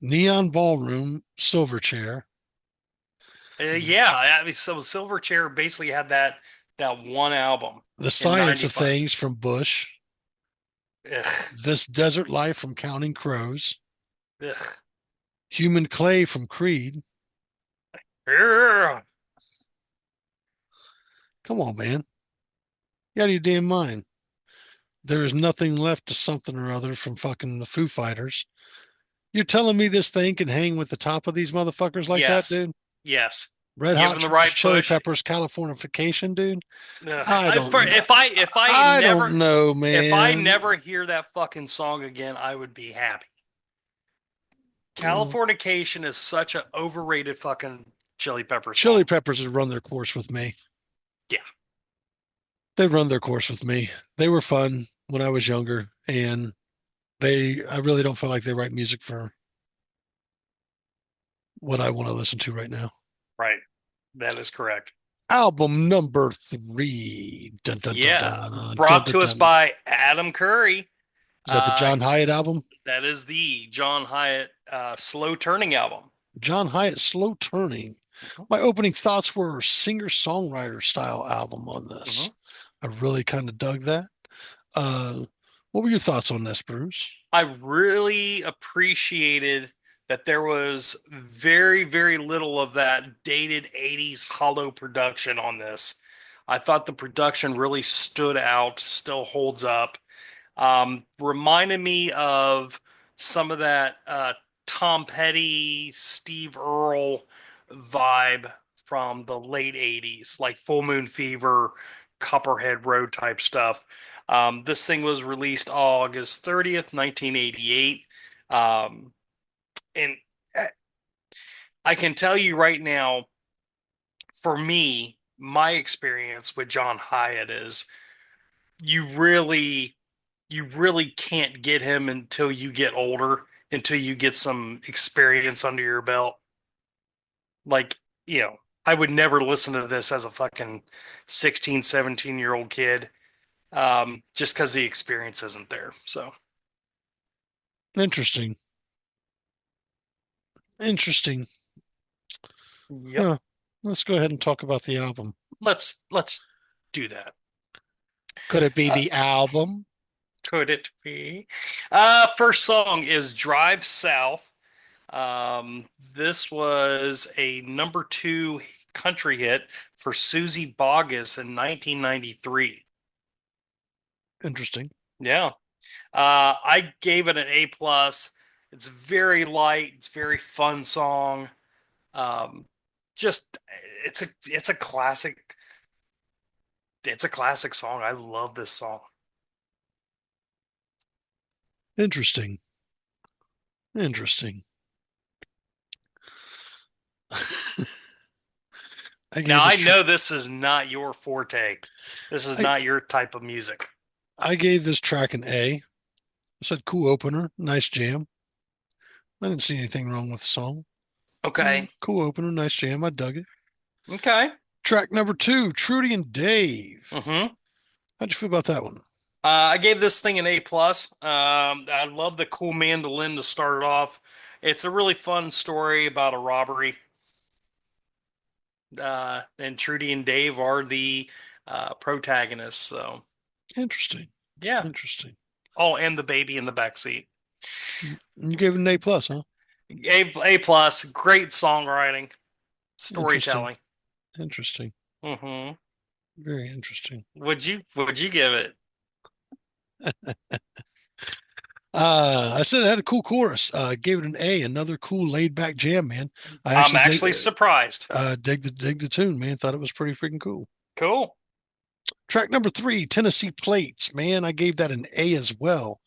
Neon Ballroom, Silverchair. Yeah, I mean, so Silverchair basically had that one album The in Science of 95. Things from Bush. Ugh, This Desert Life from Counting Crows. ugh. Human Clay from Creed. Ugh. Come on, man. You out of your damn mind. There is nothing left to something or other from fucking the Foo Fighters. You're telling me this thing can hang with the top of these motherfuckers like that, Yes, dude? yes. Red Hot Given the right Chili push. Peppers, Californication, dude. Ugh. I don't know. If I I don't know, if I man. never hear that fucking song again, I would be happy. Californication is such an overrated fucking Chili Pepper Chili song. Peppers has run their course with me. Yeah. They've run their course with me. They were fun when I was younger, and I really don't feel like they write music for what I want to listen to right now. Right. That is correct. Album number 3. Dun, dun, dun, Yeah. dun, dun, Brought dun, to us dun. by Adam Curry. Is that the John Hiatt album? That is the John Hiatt Slow Turning album. John Hiatt, Slow Turning. My opening thoughts were singer-songwriter style album on this. I really kind of dug that. What were your thoughts on this, Bruce? I really appreciated that there was very, very little of that dated 80s hollow production on this. I thought the production really stood out, still holds up. Reminded me of some of that Tom Petty, Steve Earle vibe from the late 80s, like Full Moon Fever, Copperhead Road type stuff. This thing was released August 30th, 1988. And I can tell you right now, for me, my experience with John Hiatt is you really you really can't get him until you get older, until you get some experience under your belt. Like, you know, I would never listen to this as a fucking 16, 17-year-old kid, just because the experience isn't there. So, Interesting. Interesting. yep, Huh. Let's go ahead and talk about the album. let's do that. Could it be Uh, the album? could it be? First song is Drive South. Um, this was a number 2 country hit for Susie Boggess in 1993. Interesting. Yeah. I gave it an A plus. It's very light. It's a very fun song. Um, just it's a classic. It's a classic song. I love this song. Interesting. Interesting. I Now gave this I track. know this is not your forte. This is I not your type of music. I gave this track an A. I said cool opener, nice jam. I didn't see anything wrong with the song. Okay. Cool opener, nice jam. I dug it. Okay. Track number 2, Trudy and Dave. Mm-hmm. How'd you feel about that one? I gave this thing an A plus. I love the cool mandolin to start it off. It's a really fun story about a robbery. And Trudy and Dave are the protagonists. So Interesting. yeah. Interesting. Oh, and the baby in the back seat. You gave it an A plus, huh? A plus. Great songwriting, Interesting. storytelling. Interesting. Mm-hmm. Very interesting. Would you give it? I said it had a cool chorus. Gave it an A. Another cool laid back jam, man. I I'm actually actually surprised. dig the tune, man. Thought it was pretty freaking cool. Cool. Track number 3, Tennessee Plates, man. I gave that an A as well.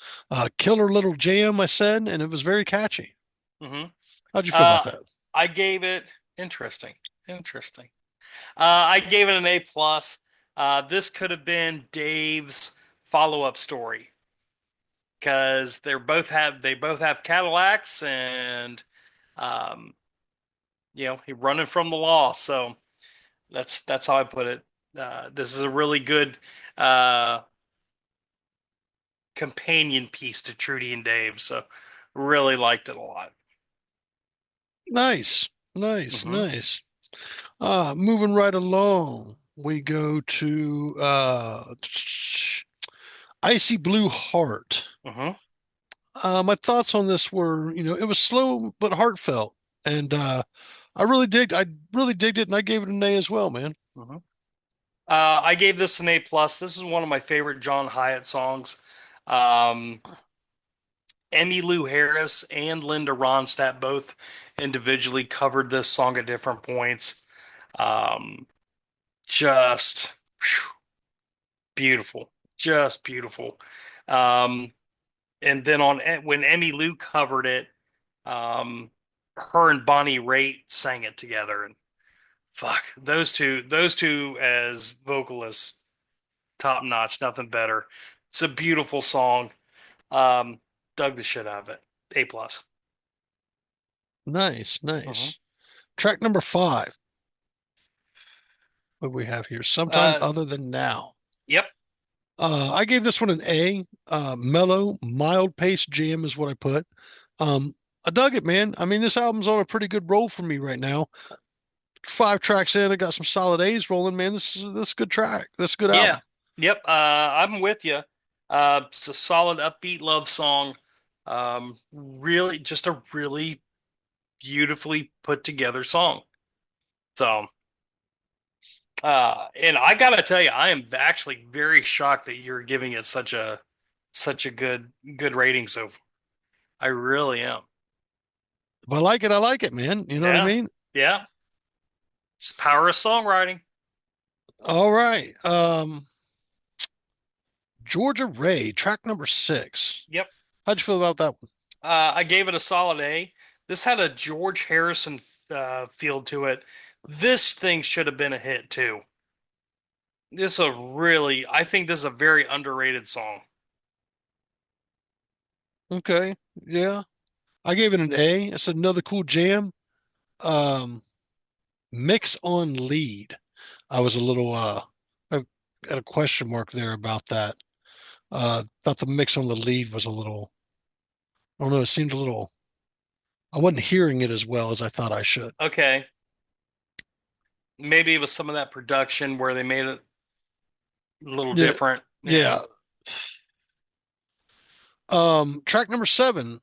Killer little jam, I said, and it was very catchy. Mm-hmm. How'd you feel Uh, about that? I gave it interesting. Interesting. I gave it an A plus. This could have been Dave's follow-up story because they both have Cadillacs and um, he running from the law. So that's how I put it. This is a really good uh, companion piece to Trudy and Dave. So really liked it a lot. Nice, nice, Hmm. nice. Moving right along, we go to Icy Blue Heart. Hmm. My thoughts on this were, it was slow but heartfelt, and I really digged it, and I gave it an A as well, man. Hmm. I gave this an A plus. This is one of my favorite John Hiatt songs. Um, Emmylou Harris and Linda Ronstadt both individually covered this song at different points. Um, just whew, beautiful, just beautiful. Um, and then when Emmylou covered it, um, her and Bonnie Raitt sang it together, and fuck those two as vocalists, top notch, nothing better. It's a beautiful song. Um, dug the shit out of it. A plus. Nice, Mhm. nice. Track number 5. What we have here? Sometime Uh, other than now. yep. I gave this one an A. Mellow, mild pace jam is what I put. I dug it, man. I mean, this album's on a pretty good roll for me right now. 5 tracks in, I got some solid A's rolling, man. This is a good track. This is a good Yeah. album. Yep. I'm with you. It's a solid upbeat love song. Really, just a really beautifully put together song. So And I gotta tell you, I am actually very shocked that you're giving it such a good rating so far. I really am. If I like it, man. You know what I Yeah, mean? yeah. It's the power of songwriting. All right. Georgia Ray, track number 6. Yep. How'd you feel about that one? I gave it a solid A. This had a George Harrison feel to it. This thing should have been a hit too. I think this is a very underrated song. Okay. Yeah. I gave it an A. It's another cool jam. Um, Mix on lead. I was a little I had a question mark there about that. Thought the mix on the lead was a little, I don't know, it seemed a little, I wasn't hearing it as well as I thought I should. Okay, maybe it was some of that production where they made it a little Yeah. different. Yeah. Yeah. Track number 7,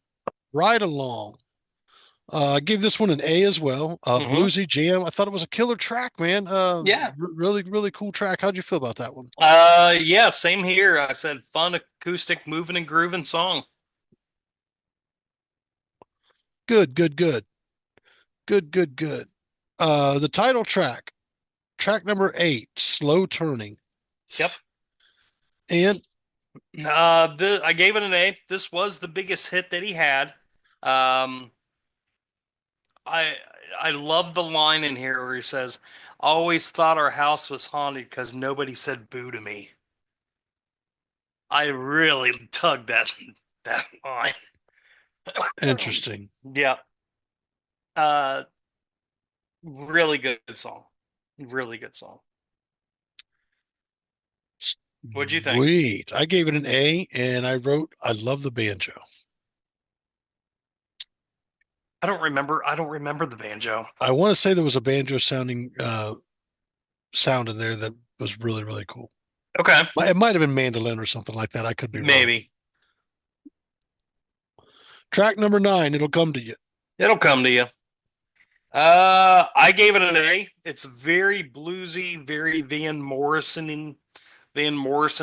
Ride Along. I gave this one an A as well. Hmm. Bluesy jam. I thought it was a killer track, man. Yeah. Really, really cool track. How'd you feel about that one? Yeah, same here. I said fun acoustic moving and grooving song. Good, good, good, good, good, good. The title track, track number 8, Slow Turning. Yep. And I gave it an A. This was the biggest hit that he had. Um, I I love the line in here where he says, "Always thought our house was haunted because nobody said boo to me." I really dug that line. interesting. Yeah. Uh, really good song. Really good song. What'd you think? Sweet. I gave it an A and I wrote, I love the banjo. I don't remember the banjo. I want to say there was a banjo sounding sound in there that was really, really cool. Okay, It might have been mandolin or something like that. I could be wrong. maybe. Track number 9, It'll Come to You. It'll come to you. I gave it an A. It's very bluesy, very Van Morrison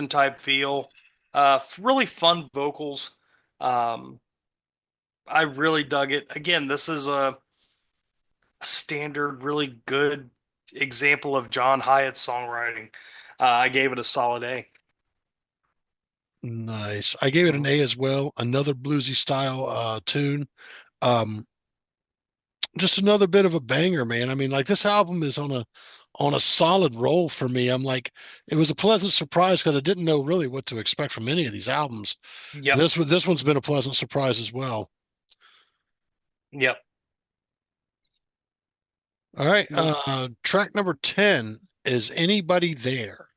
type feel. Really fun vocals. Um, I really dug it. Again, this is a standard, really good example of John Hiatt's songwriting. I gave it a solid A. Nice. I gave it an Mhm. A as well. Another bluesy style tune. Um, just another bit of a banger, man. I mean, like this album is on a solid roll for me. I'm like, it was a pleasant surprise because I didn't know really what to expect from any of these albums. Yep. This one's been a pleasant surprise as well. Yep. All right. Well, Track number 10 is Anybody There.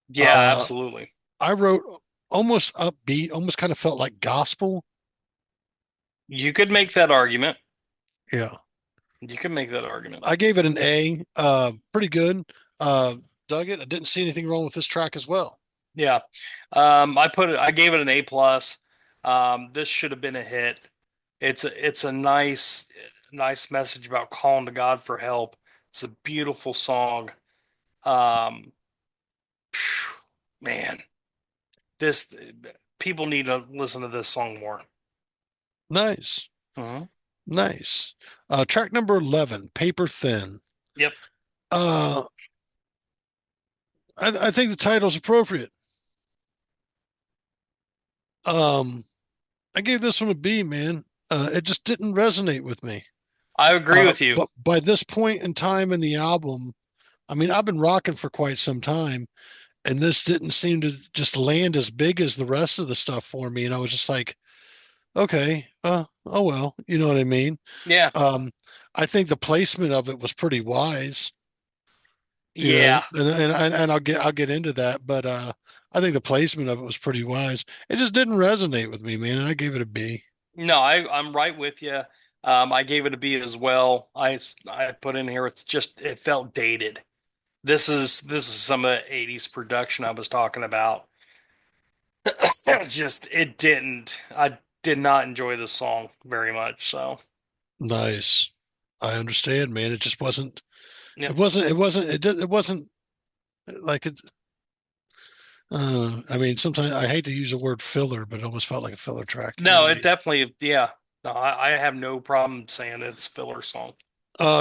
yeah, Uh, absolutely. I wrote almost upbeat, almost kind of felt like gospel. You could make that argument. Yeah. You could make that argument. I gave it an A. Pretty good. Uh, Dug it. I didn't see anything wrong with this track as well. Yeah. I gave it an A plus. This should have been a hit. It's a nice message about calling to God for help. It's a beautiful song. Um, man, this people need to listen to this song more. Nice. Hmm. Nice. Track number 11, Paper Thin. Yep. Uh, I think the title's appropriate. Um, I gave this one a B, man. It just didn't resonate with me. I agree with you. But by this point in time in the album, I mean, I've been rocking for quite some time, and this didn't seem to just land as big as the rest of the stuff for me. And I was just like, okay, oh well, you know what I mean? Yeah. Um, I think the placement of it was pretty wise, you know, Yeah. and I'll get into that, but I think the placement of it was pretty wise. It just didn't resonate with me, man, and I gave it a B. No, I'm right with you. I gave it a B as well. I put in here it felt dated. This is some of the 80s production I was talking about. It's just it didn't. I did not enjoy this song very much. So Nice. I understand, man. It just wasn't. Yep. It wasn't like it. I mean, sometimes I hate to use the word filler, but it almost felt like a filler track. You know what No, I it mean? definitely, yeah. No, I have no problem saying it's filler song.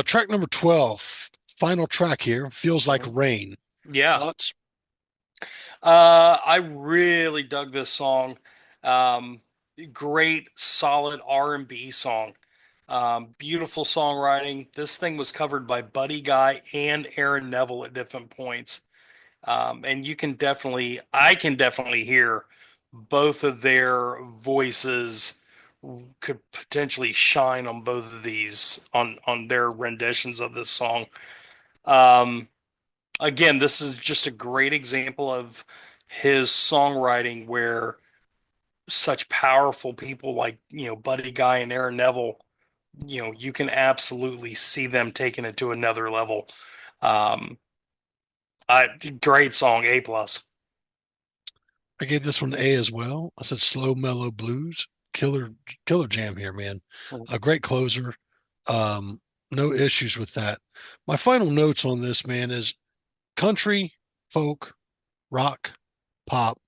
Track number 12, final track here, feels like Mhm. rain. Yeah. Thoughts? I really dug this song. Um, Great, solid R&B song. Beautiful songwriting. This thing was covered by Buddy Guy and Aaron Neville at different points. And I can definitely hear both of their voices could potentially shine on both of these on their renditions of this song. Um, Again, this is just a great example of his songwriting where such powerful people like, Buddy Guy and Aaron Neville, you can absolutely see them taking it to another level. Um, Great song, A plus. I gave this one an A as well. I said slow, mellow blues. Killer, killer jam here, man. A great closer. Um, no issues with that. My final notes on this, man, is country, folk, rock, pop,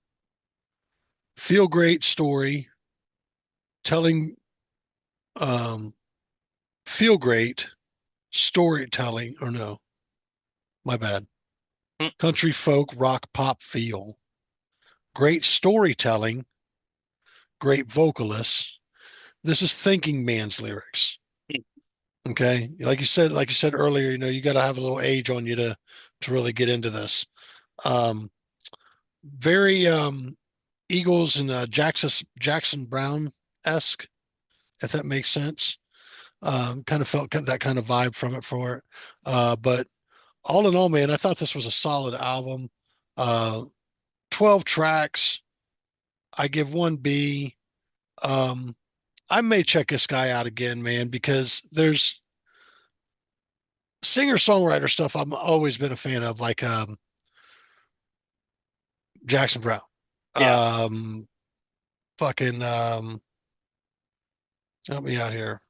feel great story, telling, um, feel great storytelling, or no, my bad. Country, folk, rock, pop feel. Great storytelling, great vocalists. This is thinking man's lyrics. Okay. Like you said earlier, you got to have a little age on you to really get into this. Um, very Eagles and Jackson Brown esque, if that makes sense. Kind of felt that kind of vibe from it for it. But all in all, man, I thought this was a solid album. Uh, 12 tracks. I give one B. Um, I may check this guy out again, man, because there's singer-songwriter stuff I've always been a fan of, like Jackson Brown. Yeah, Um, fucking help me out here.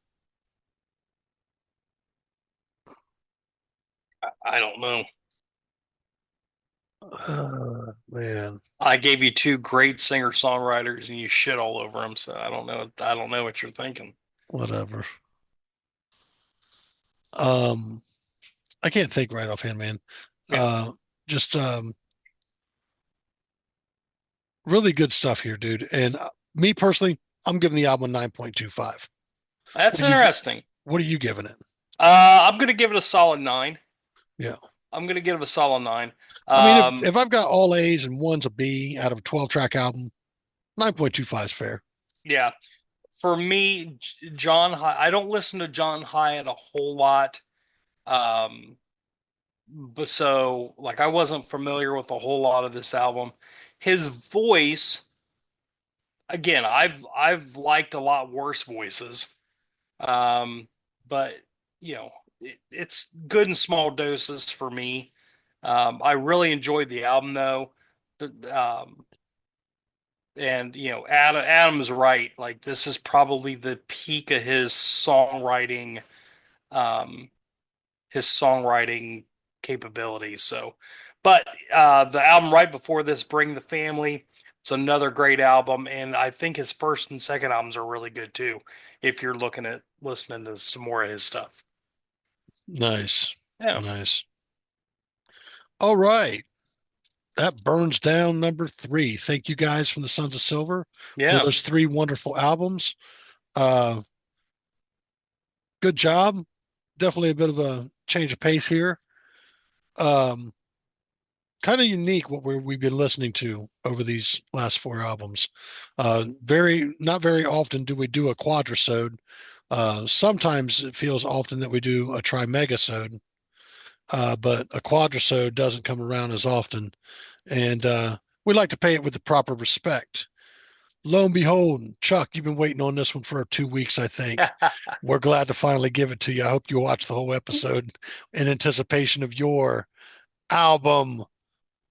I don't know. Man, I gave you two great singer-songwriters and you shit all over them, so I don't know. I don't know what you're thinking. whatever. Um, I can't think right offhand, man. Yeah, Uh, just really good stuff here, dude. And me personally, I'm giving the album a 9.25. that's interesting. What are you giving it? I'm gonna give it a solid nine. Yeah. I'm gonna give it a solid nine. I mean, if Um, if I've got all A's and one's a B out of a 12 track album, 9.25 is fair. yeah. For me, I don't listen to John Hiatt a whole lot. Um, but so like I wasn't familiar with a whole lot of this album. His voice, again, I've liked a lot worse voices. Um, but it's good in small doses for me. I really enjoyed the album though. The, and Adam's right. Like this is probably the peak of um, his songwriting capabilities. So, but the album right before this, Bring the Family, it's another great album, and I think his first and second albums are really good too. If you're looking at listening to some more of his stuff, Nice. yeah, Nice. All right. That burns down number 3. Thank you guys from the Sons of Silver for yeah, those 3 wonderful albums. Uh, good job. Definitely a bit of a change of pace here. Um, Kind of unique what we've been listening to over these last 4 albums. Very not very often do we do a quadrisode. Sometimes it feels often that we do a trimegasode, but a quadrisode doesn't come around as often, and we like to pay it with the proper respect. Lo and behold, Chuck, you've been waiting on this one for 2 weeks, I think. We're glad to finally give it to you. I hope you watch the whole episode in anticipation of your album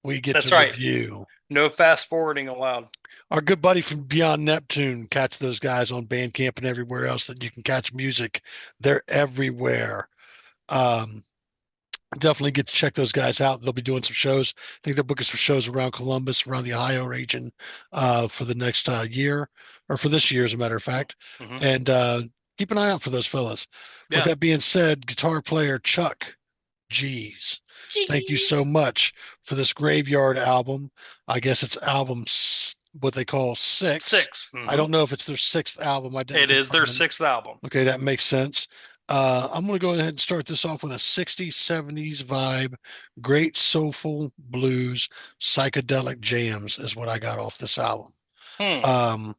we get that's to right. review. No fast forwarding allowed. Our good buddy from Beyond Neptune, catch those guys on Bandcamp and everywhere else that you can catch music. They're everywhere. Um, Definitely get to check those guys out. They'll be doing some shows. I think they're booking some shows around Columbus, around the Ohio region, for the next year, or for this year, as a matter of fact. Mm-hmm. And keep an eye out for those fellas. With Yeah. that being said, guitar player Chuck G's, thank you so Jeez. much for this Graveyard album. I guess it's what they call six. 6. I Mm-hmm. don't know if it's their sixth album. I didn't It is their confirm. 6th album. Okay, that makes sense. I'm going to go ahead and start this off with a 60s, 70s vibe. Great soulful blues, psychedelic jams is what I got off this album. Hmm.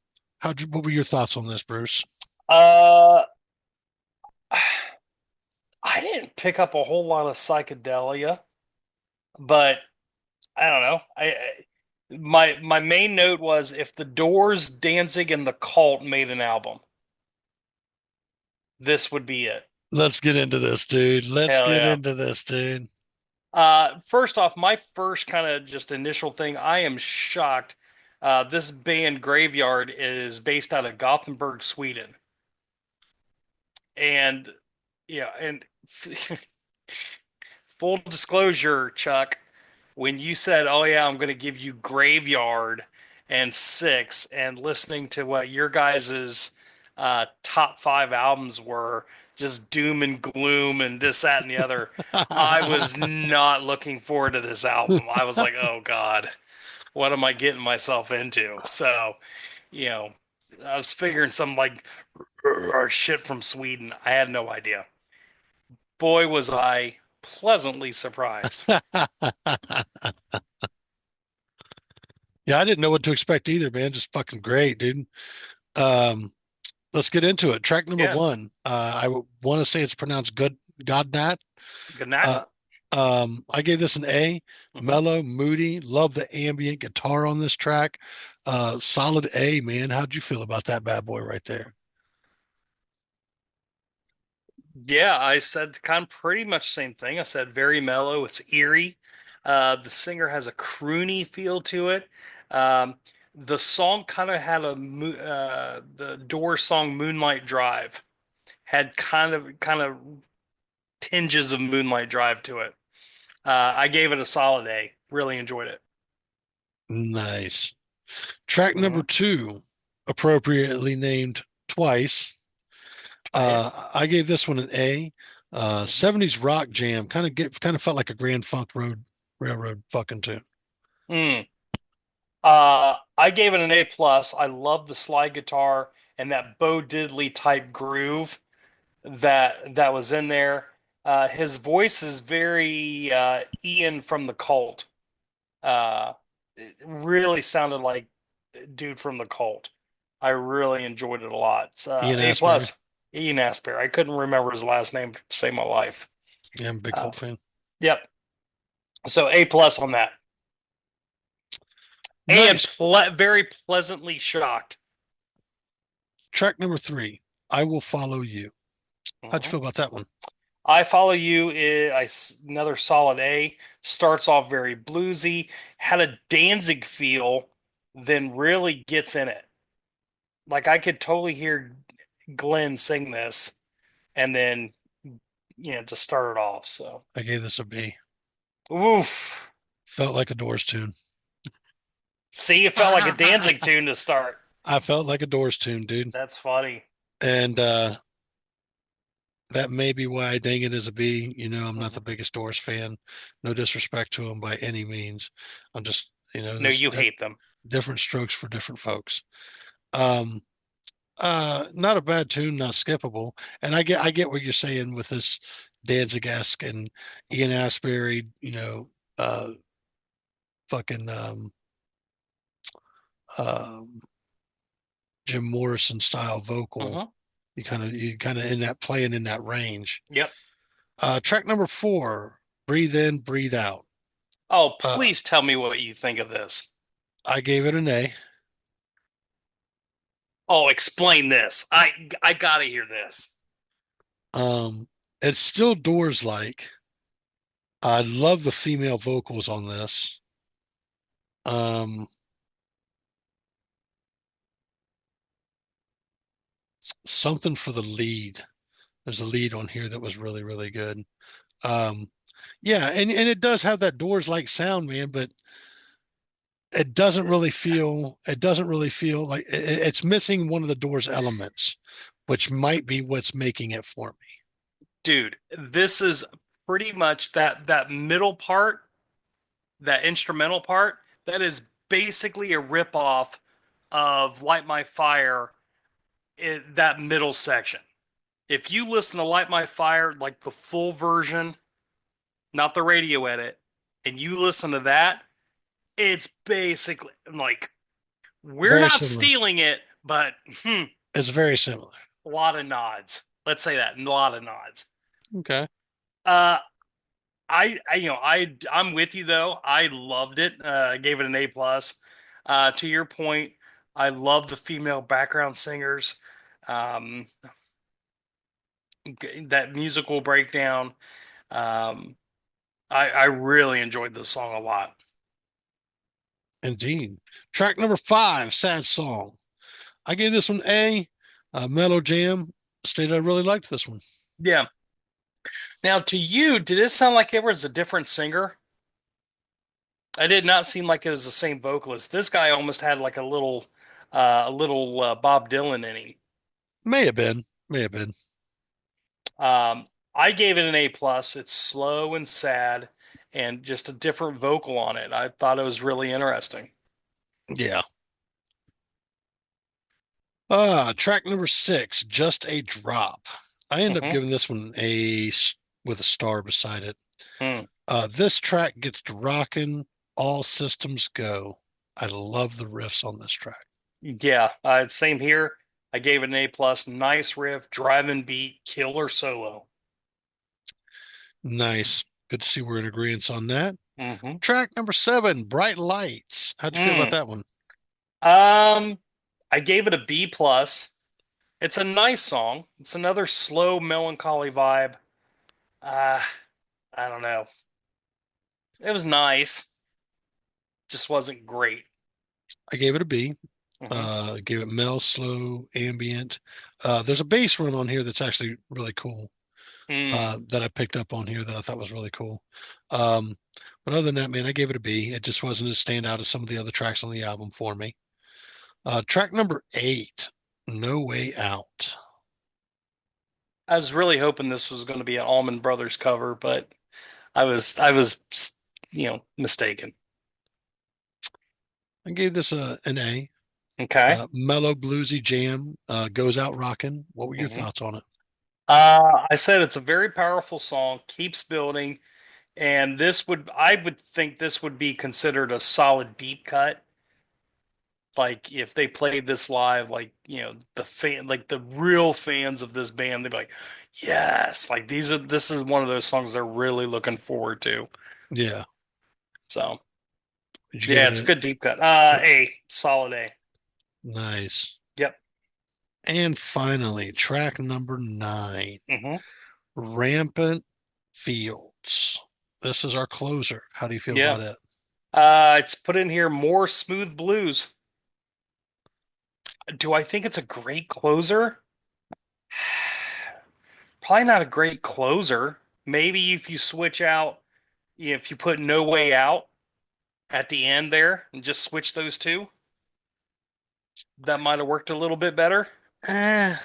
What were your thoughts on this, Bruce? Uh, I didn't pick up a whole lot of psychedelia, but I don't know. My main note was if the Doors, Danzig, and the Cult made an album, this would be it. Let's get into this, dude. Let's Hell get yeah. into this, dude. First off, my first kind of just initial thing, I am shocked. This band Graveyard is based out of Gothenburg, Sweden. And yeah, and full disclosure, Chuck, when you said, "Oh yeah, I'm going to give you Graveyard and Six," and listening to what your guys's top 5 albums were, just doom and gloom and this, that, and the other, I was not looking forward to this album. I was like, "Oh God, what am I getting myself into?" So, you know, I was figuring some like shit from Sweden. I had no idea. Boy, was I pleasantly surprised. Yeah, I didn't know what to expect either, man. Just fucking great, dude. Um, let's get into it. Track number Yeah, one. I want to say it's pronounced good Godnat. good night. Uh, I gave this an A. Mhm. Mellow, moody. Love the ambient guitar on this track. Solid A, man. How'd you feel about that bad boy right there? Yeah, I said kind of pretty much the same thing. I said very mellow. It's eerie. The singer has a croony feel to it. Um, the song kind of had the Doors song "Moonlight Drive" had kind of tinges of Moonlight Drive to it. I gave it a solid A. Really enjoyed it. Nice. Track number Mhm. two, appropriately named Twice. Nice. I gave this one an A. Mhm. 70s rock jam. Kind of felt like a Grand Funk Road Railroad fucking tune. Mm. I gave it an A plus. I love the slide guitar and that Bo Diddley type groove that was in there. His voice is very Ian from the Cult. It really sounded like dude from the Cult. I really enjoyed it a lot. It's Ian A Asbury. plus. Ian Asbury. I couldn't remember his last name to save my life. Yeah, I'm a big Uh, Cult fan. yep. So A plus on that. And Nice. very pleasantly shocked. Track number three, I Will Follow You. How'd you Mhm. feel about that one? I Follow You another solid A. Starts off very bluesy, had a Danzig feel, then really gets in it. Like I could totally hear Glenn sing this and then to start it off. So I gave this a B. oof. Felt like a Doors tune. See, it felt like a Danzig tune to start. I felt like a Doors tune, dude. That's funny. And that may be why I dang it as a B. I'm not the Mhm. biggest Doors fan. No disrespect to them by any means. I'm just, No, this you hate them. different strokes for different folks. Um, not a bad tune, not skippable. And I get what you're saying with this Danzig-esque and Ian Astbury, fucking um, Jim Morrison style vocal. Hmm. You kind of in that playing in that range. Yep. Track number four, Breathe In, Breathe Out. Oh, Uh, please tell me what you think of this. I gave it an A. Oh, explain this. I gotta hear this. Um, it's still Doors like. I love the female vocals on this. Um, something for the lead. There's a lead on here that was really, really good. Um, yeah, and it does have that Doors like sound, man, but it doesn't really feel like it's missing one of the Doors elements, which might be what's making it for me. Dude, this is pretty much that middle part, that instrumental part, that is basically a ripoff of Light My Fire, that middle section. If you listen to Light My Fire, like the full version, not the radio edit, and you listen to that, it's basically like we're Very not similar. stealing it, but It's very similar. a lot of nods. Let's say that, a lot of nods. Okay. Uh, I'm with you though. I loved it. I gave it an A plus. To your point, I love the female background singers. Um, that musical breakdown. Um, I really enjoyed this song a lot. Indeed. Track number 5, Sad Song. I gave this one A. Mellow Jam. Stated I really liked this one. Yeah. Now, to you, did it sound like it was a different singer? I did not seem like it was the same vocalist. This guy almost had like a little Bob Dylan in him. May have been. May have been. Um, I gave it an A plus. It's slow and sad, and just a different vocal on it. I thought it was really interesting. Yeah. Track number 6, Just a Drop. I end up Hmm. giving this one with a star beside it. Hmm. This track gets to rocking, all systems go. I love the riffs on this track. Yeah, same here. I gave it an A plus. Nice riff, driving beat, killer solo. Nice. Good to see we're in agreement on that. Hmm. Track number 7, Bright Lights. How'd you feel about Mm. that one? Um, I gave it a B plus. It's a nice song. It's another slow, melancholy vibe. Uh, I don't know. It was nice, just wasn't great. I gave it a B. Hmm. Gave it mel, slow, ambient. There's a bass run on here that's actually really cool. Mm. That I picked up on here that I thought was really cool. Um, but other than that, man, I gave it a B. It just wasn't as standout as some of the other tracks on the album for me. Track number 8, No Way Out. I was really hoping this was going to be an Allman Brothers cover, but I was mistaken. I gave this an A. Okay. Mellow bluesy jam, goes out rocking. What were your Hmm. thoughts on it? I said it's a very powerful song, keeps building, and I would think this would be considered a solid deep cut. Like if they played this live, like the real fans of this band, they'd be like, yes, like this is one of those songs they're really looking forward to. Yeah. So Did you give yeah, it it's a a good deep cut. Solid A. nice? Yep. And finally, track number 9, Hmm. Rampant Fields. This is our closer. How do you feel Yeah. about it? It's put in here more smooth blues. Do I think it's a great closer? Probably not a great closer. Maybe if you switch out, if you put No Way Out at the end there and just switch those two, that might have worked a little bit better. Eh,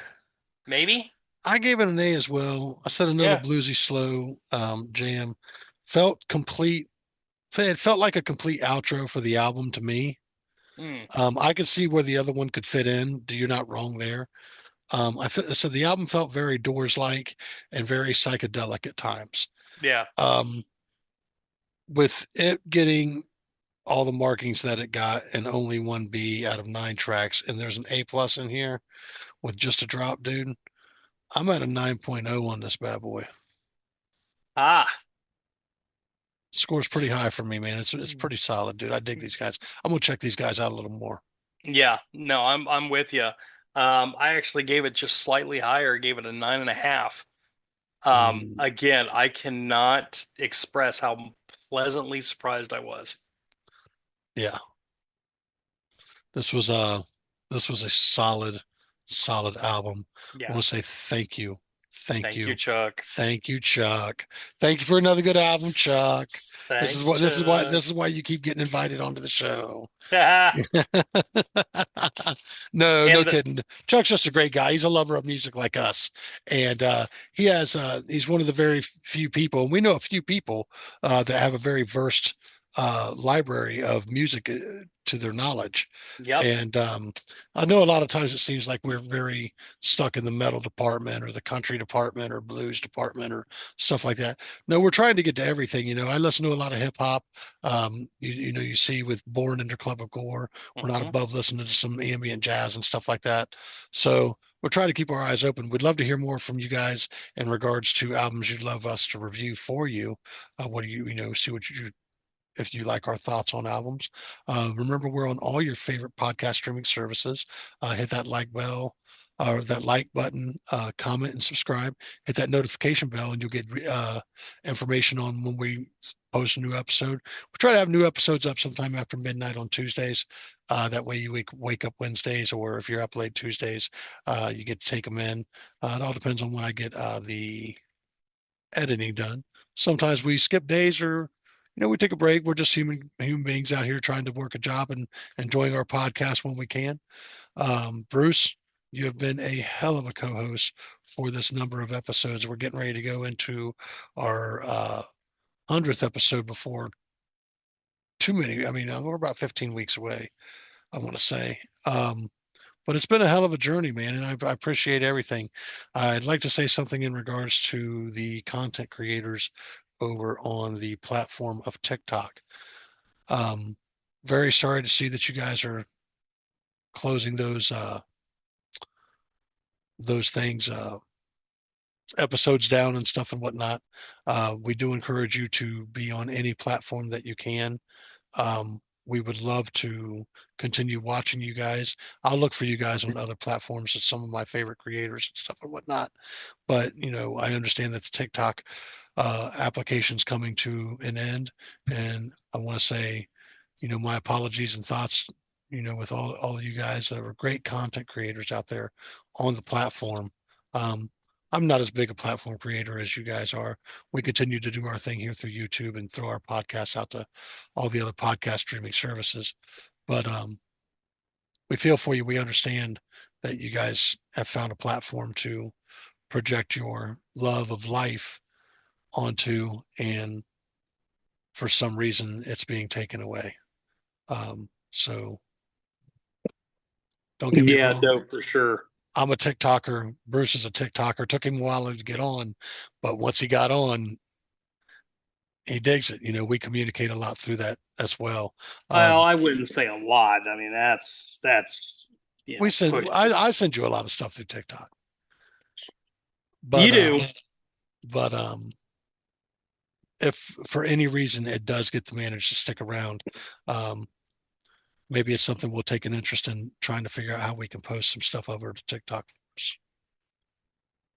Maybe. I gave it an A as well. I said another Yeah. bluesy slow jam. Felt complete. It felt like a complete outro for the album to me. Mm, I could see where the other one could fit in. You're not wrong there. So the album felt very Doors-like and very psychedelic at times. yeah. Um, with it getting all the markings that it got and only one B out of 9 tracks, and there's an A plus in here with just a drop, dude. I'm at a 9.0 on this bad boy. Ah. Score's pretty high for me, man. It's pretty solid, dude. I dig these guys. I'm gonna check these guys out a little more. Yeah. No, I'm with you. I actually gave it just slightly higher. Gave it a 9.5. Mm, Again, I cannot express how pleasantly surprised I was. yeah, this was a this was a solid album. I Yeah. want to say thank you. Thank Thank you, you. Chuck. Thank you, Chuck. Thank you for another good album, Chuck. Thanks, This is why you keep getting invited onto the show. Chuck. No, no And the, kidding. Chuck's just a great guy. He's a lover of music like us. And he's one of the very few people, and we know a few people that have a very versed library of music to their knowledge. yep. And I know a lot of times it seems like we're very stuck in the metal department or the country department or blues department or stuff like that. No, we're trying to get to everything. I listen to a lot of hip hop. You see with Born Under Club of Gore, we're not Mhm. above listening to some ambient jazz and stuff like that. So we're trying to keep our eyes open. We'd love to hear more from you guys in regards to albums you'd love us to review for you. What do see what you if you like our thoughts on albums. Remember, we're on all your favorite podcast streaming services. Hit that like bell or that like button, comment and subscribe. Hit that notification bell, and you'll get information on when we post a new episode. We try to have new episodes up sometime after midnight on Tuesdays. That way you wake up Wednesdays, or if you're up late Tuesdays, you get to take them in. It all depends on when I get the editing done. Sometimes we skip days or we take a break. We're just human beings out here trying to work a job and enjoying our podcast when we can. Bruce, you have been a hell of a co-host for this number of episodes. We're getting ready to go into our 100th episode before too many. I mean, we're about 15 weeks away, I want to say. But it's been a hell of a journey, man, and I appreciate everything. I'd like to say something in regards to the content creators over on the platform of TikTok. Very sorry to see that you guys are closing those things, episodes down and stuff and whatnot. We do encourage you to be on any platform that you can. We would love to continue watching you guys. I'll look for you guys on other platforms as some of my favorite creators and stuff and whatnot. But I understand that the TikTok application's coming to an end, and I want to say, my apologies and thoughts, with all of you guys that are great content creators out there on the platform. I'm not as big a platform creator as you guys are. We continue to do our thing here through YouTube and throw our podcasts out to all the other podcast streaming services. But we feel for you. We understand that you guys have found a platform to project your love of life onto, and for some reason it's being taken away. So don't get me wrong. No, for sure. I'm a TikToker. Bruce is a TikToker. Took him a while to get on, but once he got on, he digs it. We communicate a lot through that as well. Well, I wouldn't say a lot. I mean, that's I send you a lot of stuff through TikTok. But you do. But if for any reason it does get to manage to stick around, maybe it's something we'll take an interest in trying to figure out how we can post some stuff over to TikTok.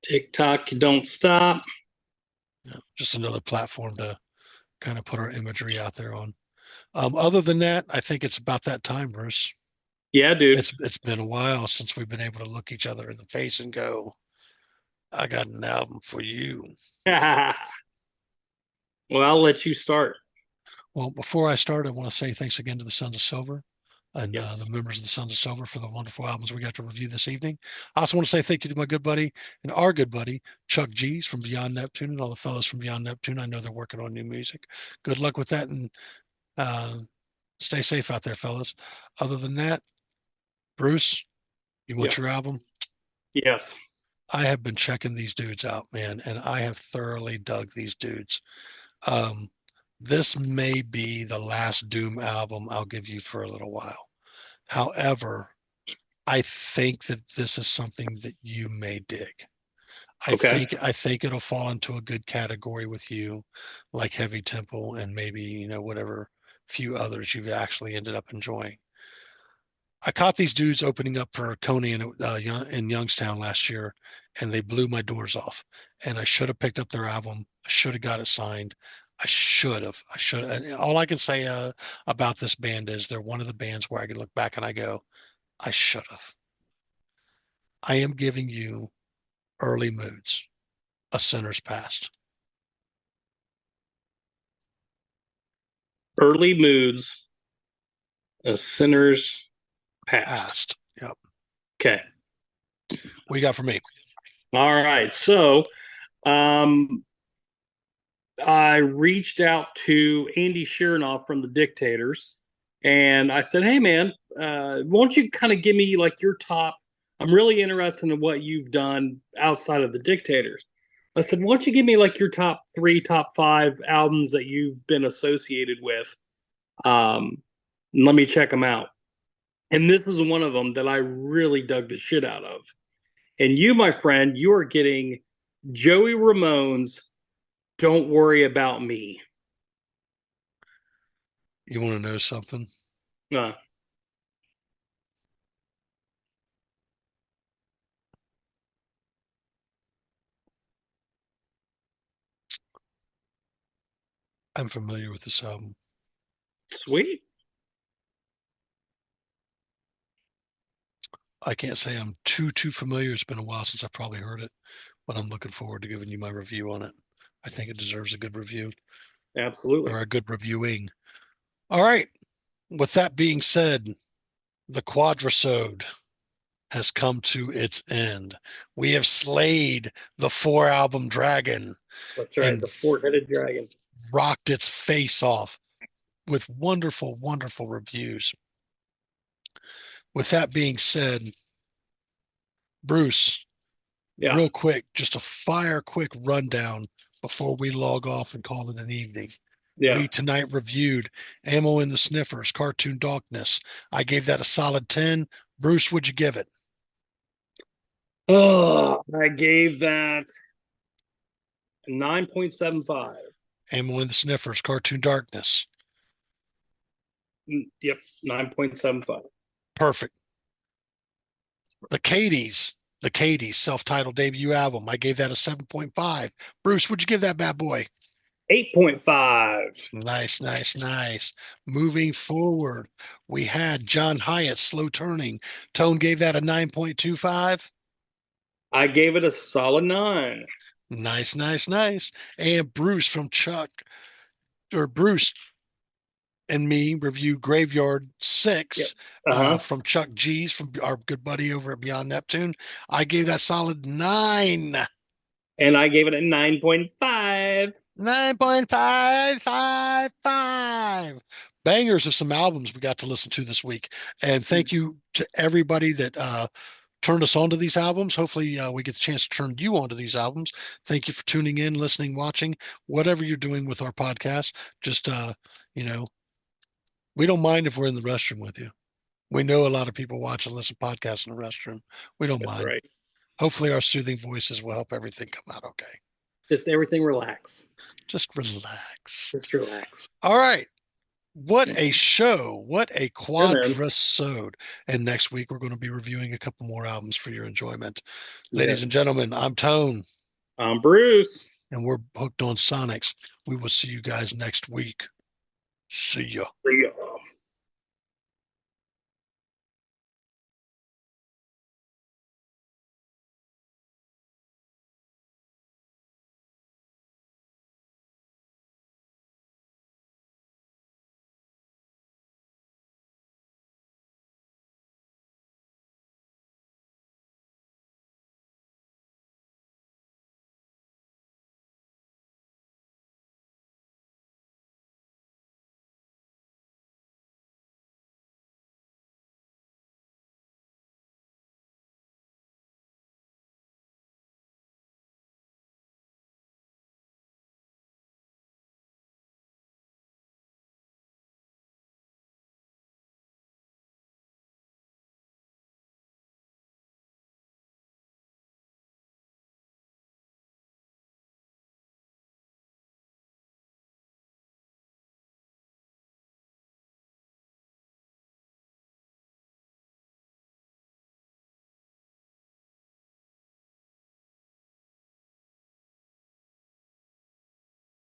TikTok, don't stop. Just another platform to kind of put our imagery out there on. Other than that, I think it's about that time, Bruce. Yeah, dude. It's been a while since we've been able to look each other in the face and go, I got an album for you. Well, I'll let you start. Well, before I start, I want to say thanks again to the Sons of Silver and Yes. the members of the Sons of Silver for the wonderful albums we got to review this evening. I also want to say thank you to my good buddy and our good buddy, Chuck G's from Beyond Neptune, and all the fellows from Beyond Neptune. I know they're working on new music. Good luck with that, and stay safe out there, fellas. Other than that, Bruce, you want your album? Yes. I have been checking these dudes out, man, and I have thoroughly dug these dudes. This may be the last Doom album I'll give you for a little while. However, I think that this is something that you may dig. I think it'll fall into a good category with you, like Heavy Temple and maybe, whatever few others you've actually ended up enjoying. I caught these dudes opening up for Coney in Youngstown last year, and they blew my doors off. And I should have picked up their album. I should have got it signed. I should have. And all I can say about this band is they're one of the bands where I can look back and I go, I should have. I am giving you Early Moods. A Sinner's Past. Early Moods, A Sinner's Past. Past. Yep. Okay. What you got for me? All right. So, I reached out to Andy Sheeranoff from the Dictators, and I said, "Hey, man, won't you kind of give me like your top? I'm really interested in what you've done outside of the Dictators." I said, "Why don't you give me like your top 3, top 5 albums that you've been associated with? Let me check them out." And this is one of them that I really dug the shit out of. And you, my friend, you are getting Joey Ramone's "Don't Worry About Me." You want to know something? Uh, I'm familiar with this album. Sweet. I can't say I'm too familiar. It's been a while since I probably heard it, but I'm looking forward to giving you my review on it. I think it deserves a good review Absolutely. or a good reviewing. All right. With that being said, the Quadrisode has come to its end. We have slayed the 4-album dragon That's right. and The four-headed dragon. rocked its face off with wonderful, wonderful reviews. With that being said, Bruce, Yeah. real quick, just a quick rundown before we log off and call it an evening. Yeah. We tonight reviewed Amyl and the Sniffers, Cartoon Darkness. I gave that a solid 10. Bruce, would you give it? Oh, I gave that a 9.75. Amyl and the Sniffers, Cartoon Darkness. Yep, 9.75. Perfect. The Katie's self-titled debut album. I gave that a 7.5. Bruce, would you give that bad boy? 8.5. Nice, nice, nice. Moving forward, we had John Hiatt, Slow Turning. Tone gave that a 9.25. I gave it a solid 9. Nice, nice, nice. And Bruce and me review Graveyard 6 Yep. Uh-huh. from Chuck G's, from our good buddy over at Beyond Neptune. I gave that solid 9. And I gave it a 9.5. 9.555. Bangers of some albums we got to listen to this week. And thank you to everybody that turned us on to these albums. Hopefully we get the chance to turn you on to these albums. Thank you for tuning in, listening, watching, whatever you're doing with our podcast. Just, we don't mind if we're in the restroom with you. We know a lot of people watch and listen to podcasts in the restroom. We don't That's mind. right. Hopefully our soothing voices will help everything come out okay. Just everything relax. Just relax. Just relax. All right. What a show. What a quadrisode. And next week, we're going to be reviewing a couple more albums for your enjoyment. Ladies and gentlemen, I'm Tone. I'm Bruce. And we're hooked on Sonics. We will see you guys next week. See ya. See ya.